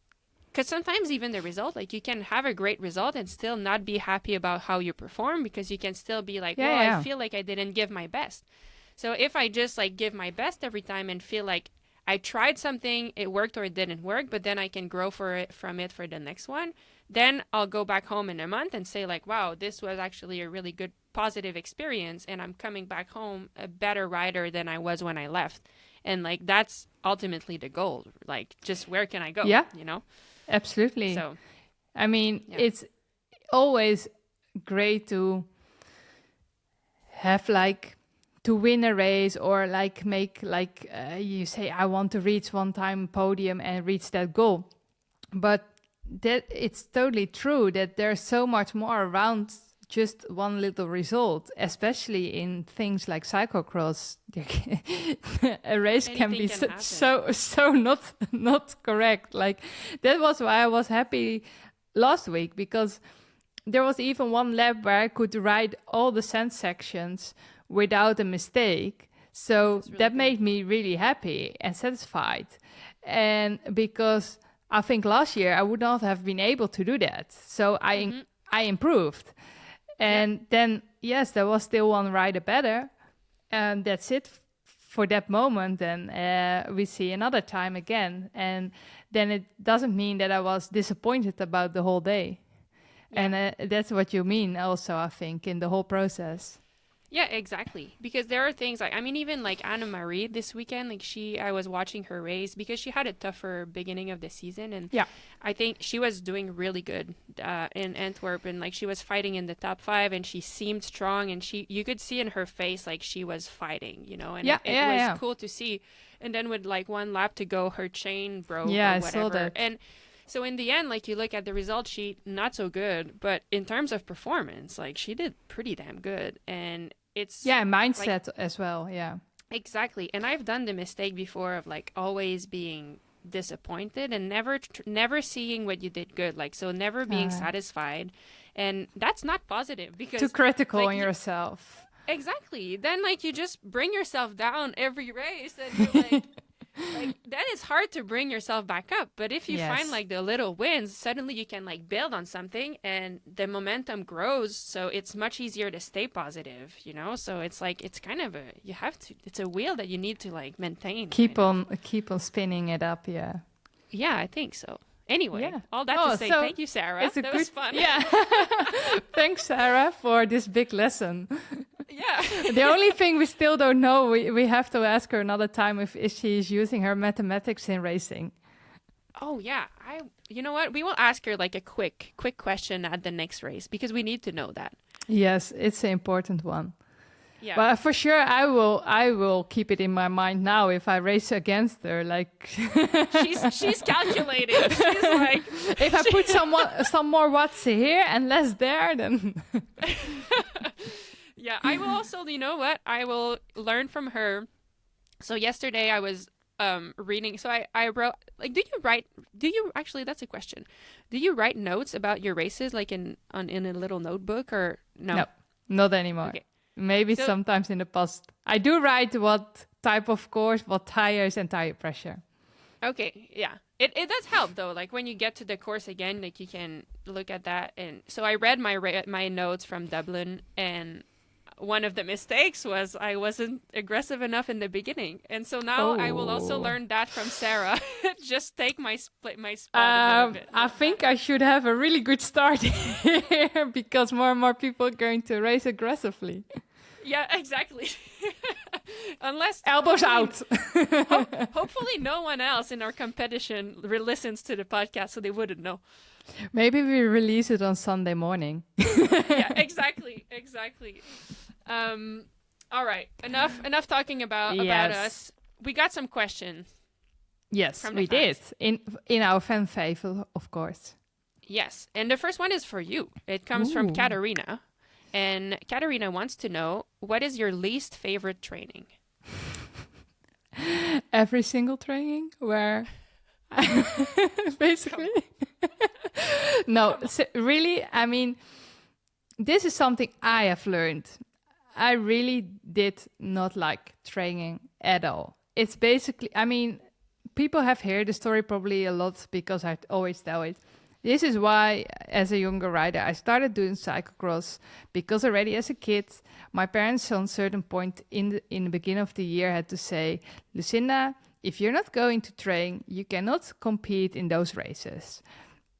sometimes even the result, like you can have a great result and still not be happy about how you perform, because you can still be like, I feel like I didn't give my best. So if I just like give my best every time and feel like I tried something, it worked or it didn't work, but then I can grow from it for the next one, then I'll go back home in a month and say like, wow, this was actually a really good positive experience, and I'm coming back home a better rider than I was when I left. And like that's ultimately the goal. Like, just where can I go? Yeah, absolutely. So I mean, it's always great to have like to win a race, or like make like you say, I want to reach one time podium and reach that goal. But that it's totally true that there's so much more around just one little result, especially in things like cyclocross. A race can be so not correct. Like that was why I was happy last week, because there was even one lap where I could ride all the sand sections without a mistake. So that made me really happy and satisfied. And because I think last year I would not have been able to do that. So I improved. And then, yes, there was still one rider better. And that's it for that moment. And we see another time again. And then it doesn't mean that I was disappointed about the whole day. Yeah. And that's what you mean also, I think, in the whole process. Yeah, exactly. Because there are things like, I mean, even like Anne-Marie this weekend, like I was watching her race because she had a tougher beginning of the season. And I think she was doing really good in Antwerp, and like she was fighting in the top 5, and she seemed strong, and you could see in her face, like she was fighting, and it was cool to see. And then with like one lap to go, her chain broke or whatever. I saw that. And so in the end, like you look at the result sheet, not so good, but in terms of performance, like she did pretty damn good. And it's mindset like, as well. Yeah, exactly. And I've done the mistake before of like always being disappointed and never seeing what you did good. Like, so never being satisfied. And that's not positive, because too critical on yourself. Exactly. Then like you just bring yourself down every race, and you're like, like then it's hard to bring yourself back up. But if you find like the little wins, suddenly you can like build on something, and the momentum grows. So it's much easier to stay positive, So it's like, it's kind of it's a wheel that you need to like maintain. Keep on spinning it up. Yeah. Yeah, I think so. Anyway, all that to say, thank you, Sara. That was fun. Yeah. Thanks, Sara, for this big lesson. Yeah. The only thing we still don't know, we have to ask her another time if she is using her mathematics in racing. Oh, yeah. You know what? We will ask her like a quick question at the next race, because we need to know that. Yes, it's an important one. Yeah. But for sure, I will keep it in my mind now if I race against her. Like she's calculating. She's like, if I put some more watts here and less there, then. Yeah, I will also. You know what? I will learn from her. So yesterday I was reading. So I wrote. Like, do you actually? That's a question. Do you write notes about your races, like in a little notebook, or no? No, not anymore. Okay. Maybe sometimes in the past. I do write what type of course, what tires, and tire pressure. Okay, yeah. It does help, though. Like, when you get to the course again, like, you can look at that. And so I read my notes from Dublin, and one of the mistakes was I wasn't aggressive enough in the beginning. And so now I will also learn that from Sara. Just take my spot a little bit. I think I should have a really good start here, because more and more people are going to race aggressively. Yeah, exactly. Unless elbows out. Hopefully no one else in our competition listens to the podcast, so they wouldn't know. Maybe we release it on Sunday morning. Yeah, exactly. All right, enough talking about us. We got some questions. Yes, from the we fans. did. In our fan fable, of course. Yes, and the first one is for you. It comes from Ooh. Katarina. And Katarina wants to know, what is your least favorite training? Every single training where basically no, so really, I mean, this is something I have learned. I really did not like training at all. It's basically, I mean, people have heard the story probably a lot because I always tell it. This is why, as a younger rider, I started doing cyclocross because already as a kid, my parents on a certain point in the beginning of the year had to say, Lucinda, if you're not going to train, you cannot compete in those races.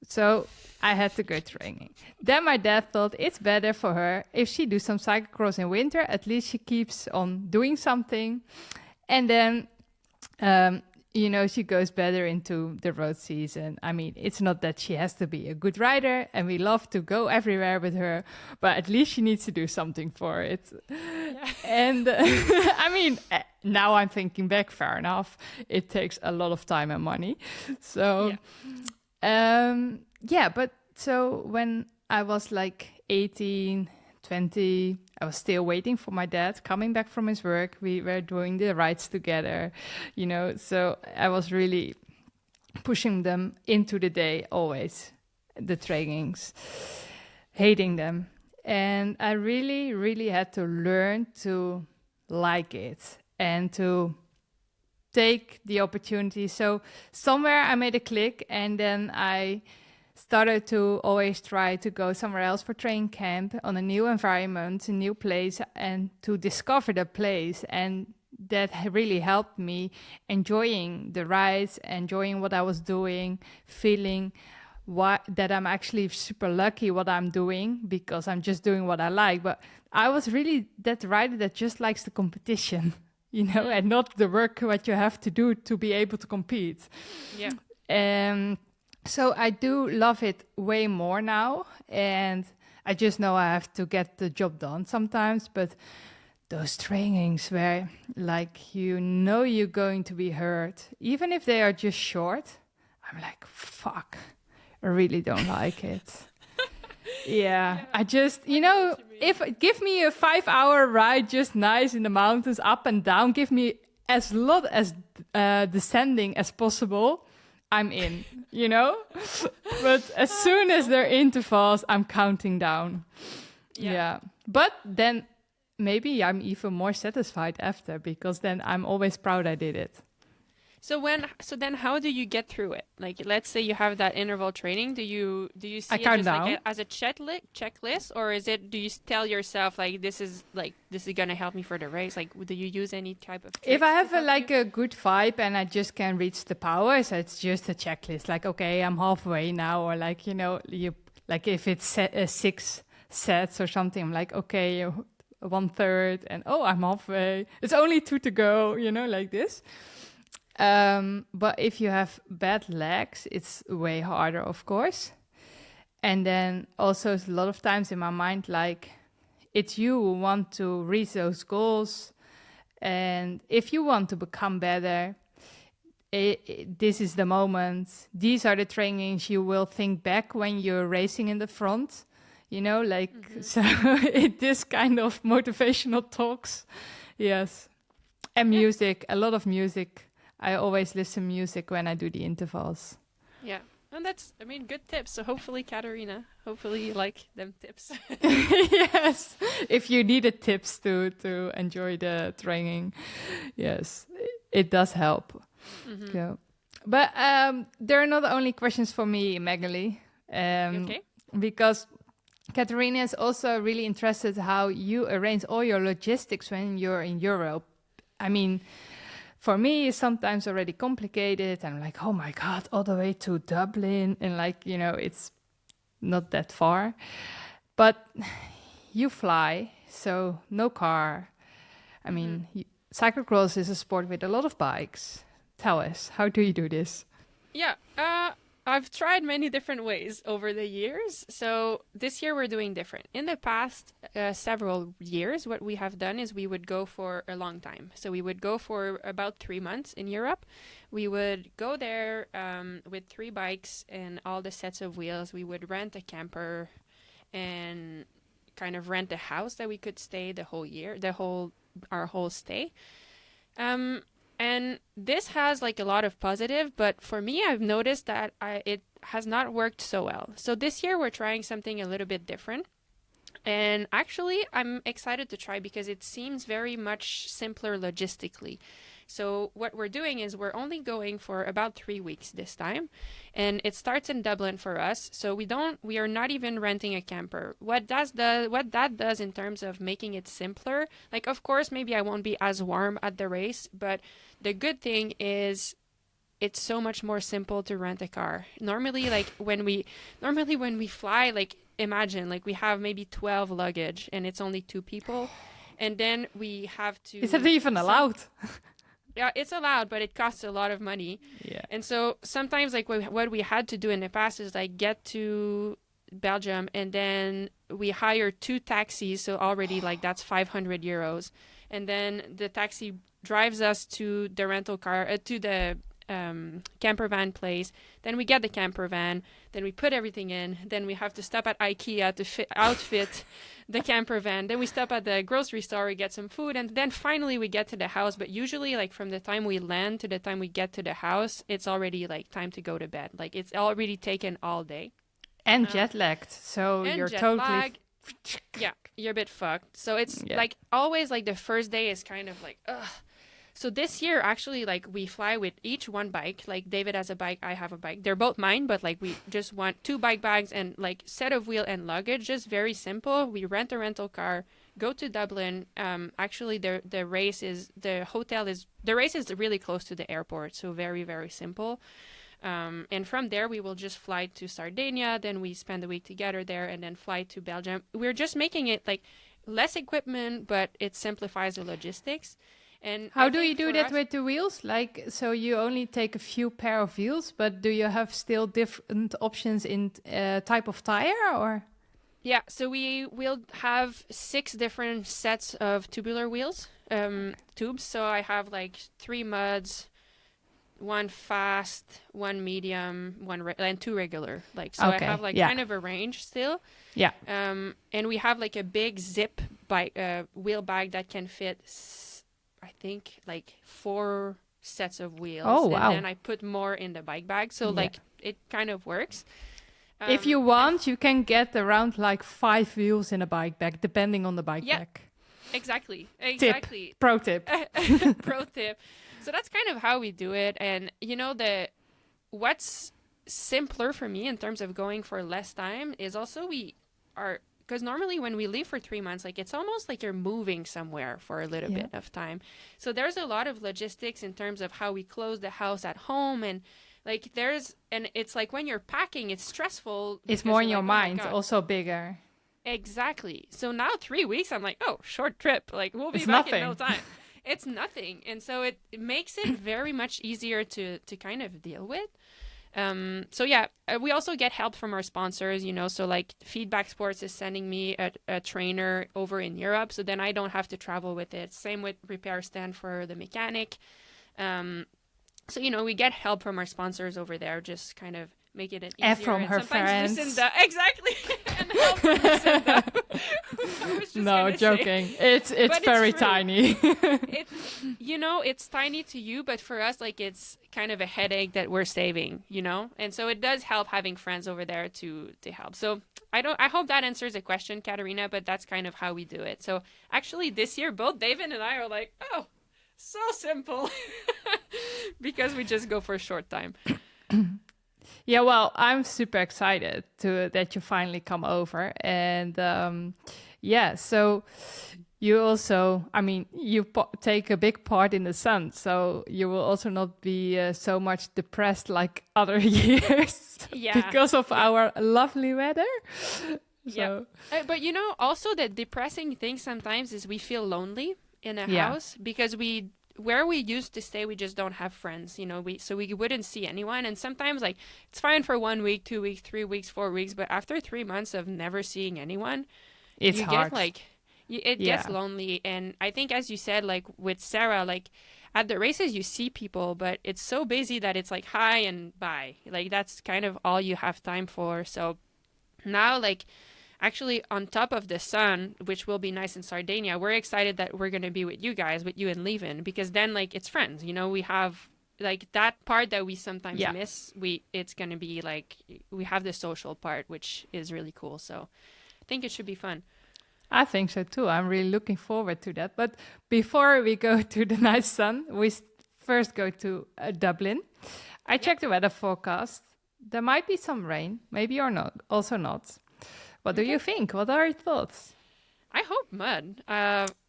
So I had to go training. Then my dad thought it's better for her if she do some cyclocross in winter. At least she keeps on doing something. And then, she goes better into the road season. I mean, it's not that she has to be a good rider and we love to go everywhere with her, but at least she needs to do something for it. Yeah. And I mean, now I'm thinking back, fair enough. It takes a lot of time and money. So, but so when I was like 18, 20, I was still waiting for my dad coming back from his work. We were doing the rides together, so I was really pushing them into the day, always, the trainings, hating them. And I really, really had to learn to like it and to take the opportunity. So somewhere I made a click, and then I started to always try to go somewhere else for training camp on a new environment, a new place, and to discover the place. And that really helped me enjoying the rides, enjoying what I was doing, feeling that I'm actually super lucky what I'm doing because I'm just doing what I like. But I was really that rider that just likes the competition, and not the work what you have to do to be able to compete. Yeah. So I do love it way more now, and I just know I have to get the job done sometimes, but those trainings where you're going to be hurt, even if they are just short, I'm like, fuck, I really don't like it. Yeah, I just, if give me a 5-hour ride, just nice in the mountains, up and down, give me as lot as descending as possible, I'm in, But as soon as they're intervals, I'm counting down. Yeah. But then maybe I'm even more satisfied after, because then I'm always proud I did it. So then how do you get through it? Like, let's say you have that interval training. Do you see it just like as a checklist, or do you tell yourself this is gonna help me for the race? Like, do you use any type of tricks? If I have a good vibe and I just can reach the power, so it's just a checklist. Like, okay, I'm halfway now, or if it's 6 sets or something, I'm like, okay, 1/3, and I'm halfway. It's only 2 to go, like this. But if you have bad legs, it's way harder, of course. And then also a lot of times in my mind, it's you who want to reach those goals. And if you want to become better, this is the moment. These are the trainings you will think back when you're racing in the front, so this kind of motivational talks. Yes. And music, a lot of music. I always listen music when I do the intervals. Yeah. And that's, good tips. So hopefully, Katarina, you like them tips. Yes. If you needed tips to enjoy the training, yes, it does help. Mm-hmm. Yeah. But there are not only questions for me, Maghalie. Okay. Because Katarina is also really interested how you arrange all your logistics when you're in Europe. For me, it's sometimes already complicated. I'm like, oh my God, all the way to Dublin. And it's not that far. But you fly, so no car. Cyclocross is a sport with a lot of bikes. Tell us, how do you do this? Yeah. I've tried many different ways over the years. So this year we're doing different. In the past several years, what we have done is we would go for a long time. So we would go for about 3 months in Europe. We would go there with 3 bikes and all the sets of wheels. We would rent a camper and kind of rent a house that we could stay the whole year, our whole stay. And this has like a lot of positive, but for me, I've noticed that it has not worked so well. So this year we're trying something a little bit different. And actually, I'm excited to try because it seems very much simpler logistically. So what we're doing is we're only going for about 3 weeks this time, and it starts in Dublin for us. So we are not even renting a camper. What that does in terms of making it simpler, like of course maybe I won't be as warm at the race, but the good thing is it's so much more simple to rent a car. Normally when we fly, like imagine like we have maybe 12 luggage and it's only 2 people, and then we have to. Is it even allowed? Yeah, it's allowed, but it costs a lot of money. Yeah. And so sometimes like what we had to do in the past is like get to Belgium and then we hire 2 taxis. So already like that's 500 euros. And then the taxi drives us to the rental car, to the camper van place. Then we get the camper van. Then we put everything in. Then we have to stop at IKEA to outfit the camper van. Then we stop at the grocery store, we get some food, and then finally we get to the house. But usually like from the time we land to the time we get to the house, it's already like time to go to bed. Like it's already taken all day. And jet lagged. So you're totally yeah, you're a bit fucked. So it's like always like the first day is kind of like ugh. So this year, actually, like we fly with each one bike. Like David has a bike, I have a bike. They're both mine, but like we just want 2 bike bags and like set of wheel and luggage. Just very simple. We rent a rental car, go to Dublin. Actually, the race is really close to the airport, so very very simple. And from there, we will just fly to Sardinia. Then we spend a week together there, and then fly to Belgium. We're just making it like less equipment, but it simplifies the logistics. And how do you do that with the wheels? Like, so you only take a few pair of wheels, but do you have still different options in type of tire or? Yeah, so we will have 6 different sets of tubular wheels, tubes. So I have like 3 muds, 1 fast, 1 medium, and 2 regular. Like, so okay. I have like kind of a range still. Yeah. And we have like a big zip wheel bag that can fit I think like 4 sets of wheels. Oh, wow. And then I put more in the bike bag. So like it kind of works. If you want, you can get around like 5 wheels in a bike bag, depending on the bike bag. Exactly. Pro tip. Pro tip. So that's kind of how we do it. And you know, what's simpler for me in terms of going for less time is also because normally when we leave for 3 months, like it's almost like you're moving somewhere for a little bit of time. So there's a lot of logistics in terms of how we close the house at home, and like and it's like when you're packing, it's stressful. It's more in your like, mind, also bigger. Exactly. So now 3 weeks, I'm like, oh, short trip. Like we'll be it's back nothing. in no time. It's nothing. And so it makes it very much easier to kind of deal with. So yeah, we also get help from our sponsors, you know, so like Feedback Sports is sending me a trainer over in Europe, so then I don't have to travel with it. Same with Repair Stand for the mechanic. So, you know, we get help from our sponsors over there, just kind of make it easier. And from her friends. Lucinda, exactly. And help from Lucinda. No, joking. It's very tiny. It's tiny to you, but for us, like, it's kind of a headache that we're saving, you know? And so it does help having friends over there to help. So I hope that answers the question, Katerina, but that's kind of how we do it. So actually this year, both David and I are like, oh, so simple. Because we just go for a short time. Yeah, well, I'm super excited that you finally come over. And so you also, I mean, you take a big part in the sun. So you will also not be so much depressed like other years because of our lovely weather. Yeah. But, you know, also the depressing thing sometimes is we feel lonely in a house because we where we used to stay, we just don't have friends, you know, so we wouldn't see anyone. And sometimes like it's fine for 1 week, 2 weeks, 3 weeks, 4 weeks, but after 3 months of never seeing anyone, It's you hard. get like it gets lonely. And I think, as you said, like with Sarah, like at the races you see people, but it's so busy that it's like hi and bye. Like that's kind of all you have time for. So now, like, actually on top of the sun, which will be nice in Sardinia, we're excited that we're going to be with you guys, with you and Levin, because then like it's friends, you know, we have like that part that we sometimes miss. It's going to be like we have the social part, which is really cool. So I think it should be fun. I think so too. I'm really looking forward to that. But before we go to the nice sun, we first go to Dublin. I checked the weather forecast. There might be some rain, maybe or not, also not. What do you think? What are your thoughts? I hope mud.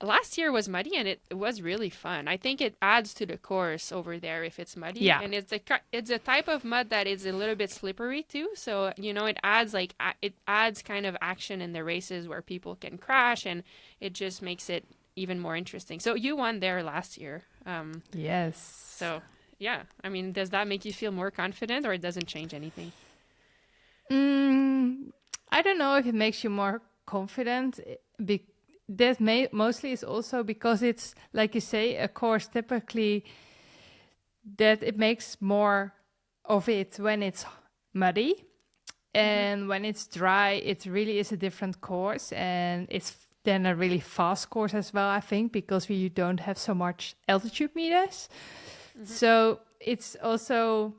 Last year was muddy and it was really fun. I think it adds to the course over there if it's muddy. Yeah. And it's a type of mud that is a little bit slippery too. So, you know, it adds kind of action in the races where people can crash, and it just makes it even more interesting. So you won there last year. Yes. So, yeah. I mean, does that make you feel more confident, or it doesn't change anything? I don't know if it makes you more confident. That mostly is also because it's, like you say, a course typically that it makes more of it when it's muddy. And when it's dry, it really is a different course. And it's then a really fast course as well, I think, because you don't have so much altitude meters. So it's also...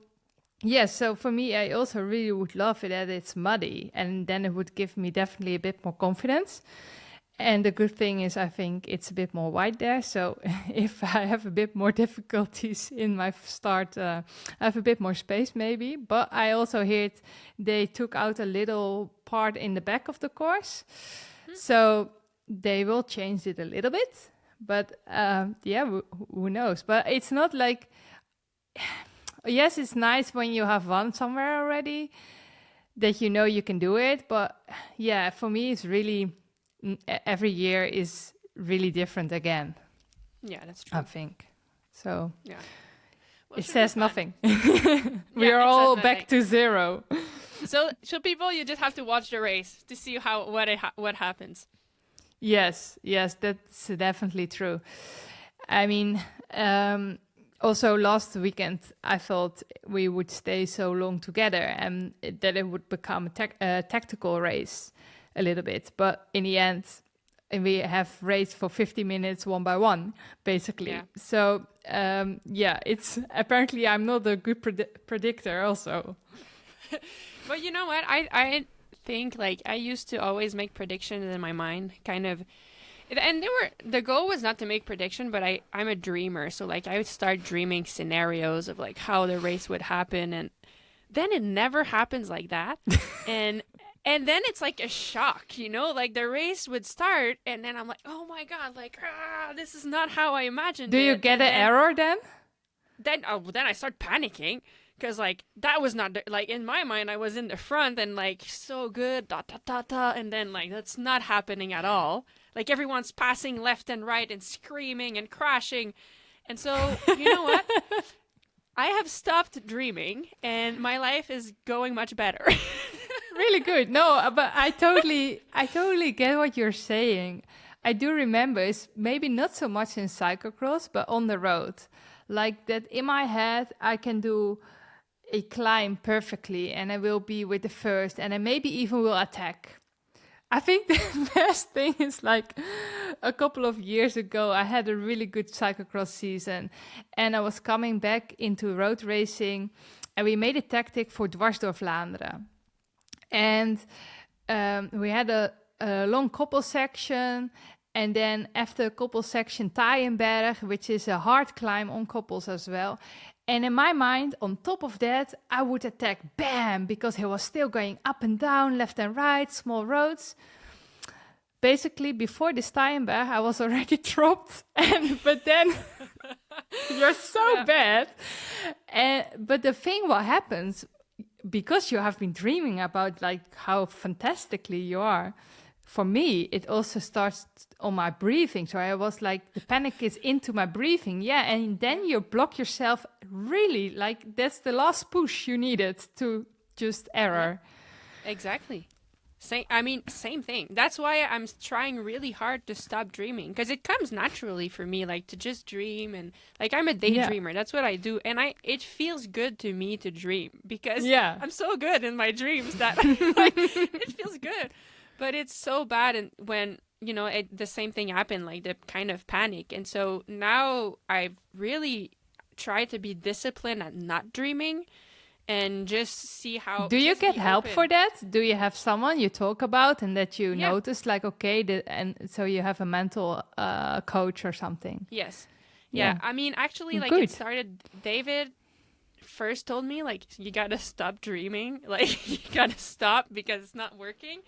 Yes, so for me, I also really would love it that it's muddy, and then it would give me definitely a bit more confidence. And the good thing is, I think it's a bit more wide there. So if I have a bit more difficulties in my start, I have a bit more space maybe. But I also heard they took out a little part in the back of the course. So they will change it a little bit. But who knows? But it's not like... Yes, it's nice when you have won somewhere already, that you know you can do it. But yeah, for me, it's really, every year is really different again. Yeah, that's true. I think. So Yeah. Well, it says nothing. Yeah, We are it all says back to zero. So people, you just have to watch the race to see what happens. Yes, that's definitely true. I mean, also last weekend, I thought we would stay so long together and that it would become a tactical race a little bit. But in the end, we have raced for 50 minutes one by one, basically. Yeah. So, it's apparently I'm not a good predictor also. But you know what? I think like I used to always make predictions in my mind, kind of. And the goal was not to make prediction, but I'm a dreamer. So like I would start dreaming scenarios of like how the race would happen. And then it never happens like that. and then it's like a shock, you know, like the race would start and then I'm like, oh my God, like, this is not how I imagined it. Do you get an error then? Then I start panicking. Because, like, that was not, like, in my mind, I was in the front and, like, so good, and then, like, that's not happening at all. Like, everyone's passing left and right and screaming and crashing. And so, you know what? I have stopped dreaming, and my life is going much better. Really good. No, but I totally get what you're saying. I do remember, it's maybe not so much in cyclocross, but on the road. Like, that in my head, I can do a climb perfectly and I will be with the first and I maybe even will attack. I think the best thing is like a couple of years ago I had a really good cyclocross season and I was coming back into road racing and we made a tactic for Dwars door Vlaanderen. And we had a long koppel section and then after a koppel section Taaienberg, which is a hard climb on koppels as well. And in my mind, on top of that, I would attack, bam, because he was still going up and down, left and right, small roads. Basically, before this Taaienberg, I was already dropped. But then, you're so bad. But the thing what happens, because you have been dreaming about like how fantastically you are, for me, it also starts on my breathing. So I was like, the panic is into my breathing. Yeah. And then you block yourself really, like that's the last push you needed to just error. Exactly. Same thing. That's why I'm trying really hard to stop dreaming, because it comes naturally for me, like to just dream, and like I'm a daydreamer. That's what I do, and it feels good to me to dream because I'm so good in my dreams that like, it feels good. But it's so bad, and when the same thing happened, like the kind of panic, and so now I really try to be disciplined at not dreaming. And just see how. Do you get help for that? Do you have someone you talk about and that you notice, like, okay, and so you have a mental coach or something? Yes. Yeah. I mean, actually, like, it started. David first told me, like, you gotta stop dreaming. Like, you gotta stop because it's not working.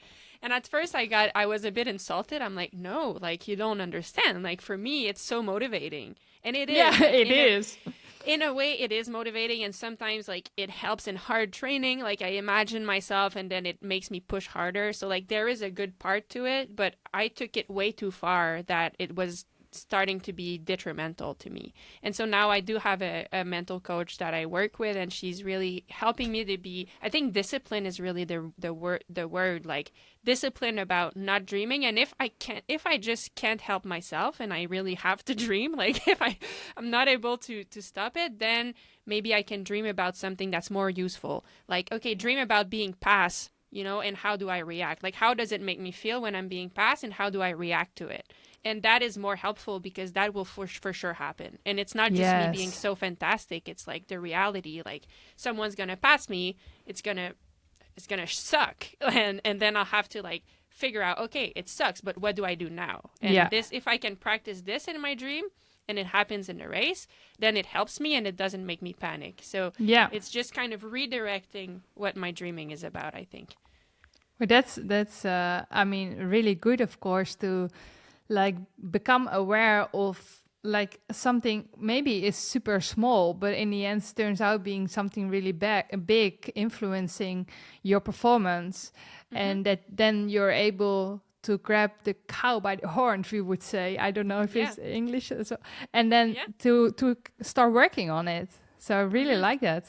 And at first, I was a bit insulted. I'm like, no, like, you don't understand. Like, for me, it's so motivating, and it is. Yeah, it is. In a way, it is motivating, and sometimes like it helps in hard training. Like I imagine myself, and then it makes me push harder. So like there is a good part to it, but I took it way too far that it was starting to be detrimental to me. And so now I do have a mental coach that I work with, and she's really helping me to be. I think discipline is really the word, like discipline about not dreaming. And if I just can't help myself and I really have to dream, like if I'm not able to stop it, then maybe I can dream about something that's more useful. Like, okay, dream about being passed, and how do I react? Like, how does it make me feel when I'm being passed, and how do I react to it? And that is more helpful because that will for sure happen. And it's not just me being so fantastic. It's like the reality, like someone's going to pass me. It's going to suck. And then I'll have to like figure out, okay, it sucks, but what do I do now? And this, if I can practice this in my dream and it happens in the race, then it helps me and it doesn't make me panic. So it's just kind of redirecting what my dreaming is about, I think. Well, that's really good, of course, to like become aware of like something maybe is super small, but in the end turns out being something really big influencing your performance. And that then you're able to grab the cow by the horns, we would say. I don't know if it's English. So, and then to start working on it. So I really like that.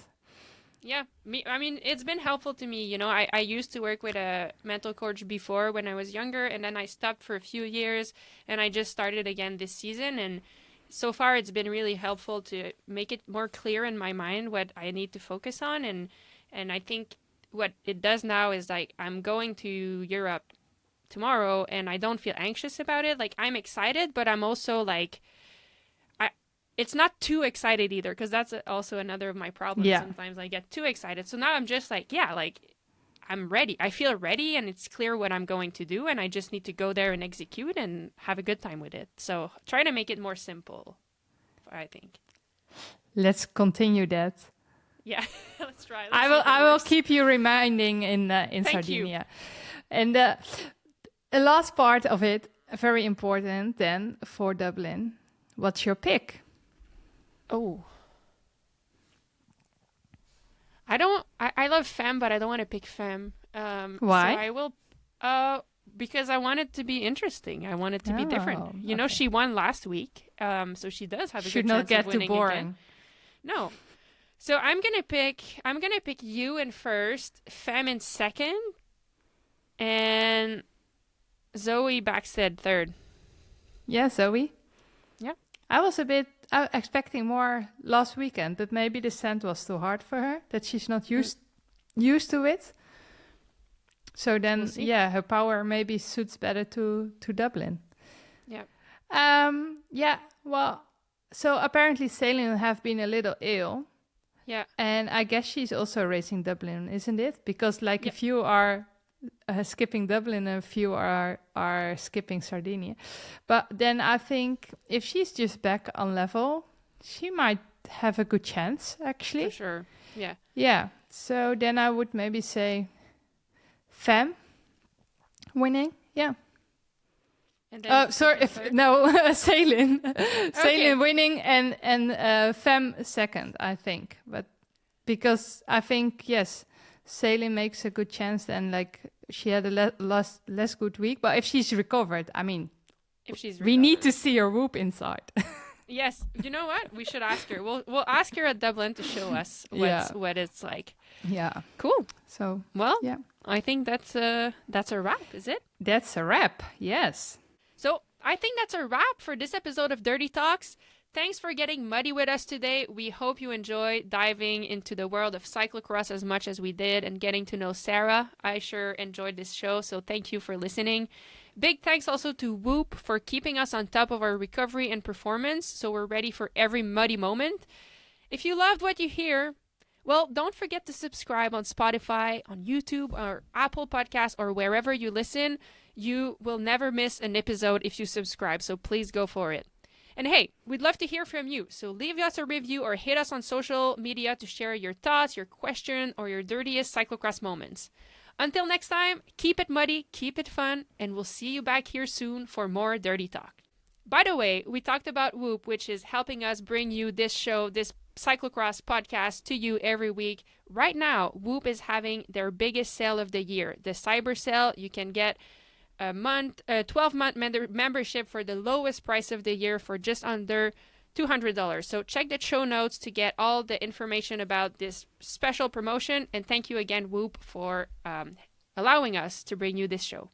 Yeah, it's been helpful to me. I used to work with a mental coach before when I was younger, and then I stopped for a few years, and I just started again this season. And so far, it's been really helpful to make it more clear in my mind what I need to focus on. And I think what it does now is like I'm going to Europe tomorrow, and I don't feel anxious about it. Like I'm excited, but I'm also like, it's not too excited either, because that's also another of my problems. Yeah. Sometimes I get too excited. So now I'm just like, I'm ready. I feel ready, and it's clear what I'm going to do, and I just need to go there and execute and have a good time with it. So try to make it more simple, I think. Let's continue that. Yeah, let's try. I will keep you reminding in Sardinia. And the last part of it, very important then for Dublin. What's your pick? Oh. I love Femme, but I don't want to pick Femme. Why? So I will, because I want it to be interesting. I want it to be different. You know, she won last week, so she does have a good chance of winning again. Should not get too boring. No. So I'm gonna pick you in first, Femme in second, and Zoe Backstead third. Yeah, Zoe. Yeah. I was a bit expecting more last weekend, but maybe the sand was too hard for her, that she's not used to it. So then, her power maybe suits better to Dublin. Yeah. Well, so apparently Celine have been a little ill. Yeah. And I guess she's also racing Dublin, isn't it? Because like a few are skipping Dublin and a few are skipping Sardinia. But then I think if she's just back on level, she might have a good chance, actually. For sure. Yeah. Yeah. So then I would maybe say Femme winning. Yeah. And then Celine. Celine winning and Femme second, I think. But because I think, yes, Celine makes a good chance, and like she had a less good week. But if she's recovered, I mean, If she's we need to recovered. see her whoop inside. Yes, you know what? We should ask her. We'll ask her at Dublin to show us what it's like. Yeah. Cool. So, Well, yeah. I think that's a wrap, is it? That's a wrap. Yes. So I think that's a wrap for this episode of Dirty Talks. Thanks for getting muddy with us today. We hope you enjoy diving into the world of cyclocross as much as we did and getting to know Sara. I sure enjoyed this show, so thank you for listening. Big thanks also to Whoop for keeping us on top of our recovery and performance, so we're ready for every muddy moment. If you loved what you hear, well, don't forget to subscribe on Spotify, on YouTube, or Apple Podcasts, or wherever you listen. You will never miss an episode if you subscribe, so please go for it. And hey, we'd love to hear from you, so leave us a review or hit us on social media to share your thoughts, your question, or your dirtiest cyclocross moments. Until next time, keep it muddy, keep it fun, and we'll see you back here soon for more Dirty Talk. By the way, we talked about Whoop, which is helping us bring you this show, this cyclocross podcast to you every week. Right now, Whoop is having their biggest sale of the year, the Cyber Sale. You can get a 12-month membership for the lowest price of the year for just under $200. So check the show notes to get all the information about this special promotion. And thank you again, Whoop, for allowing us to bring you this show.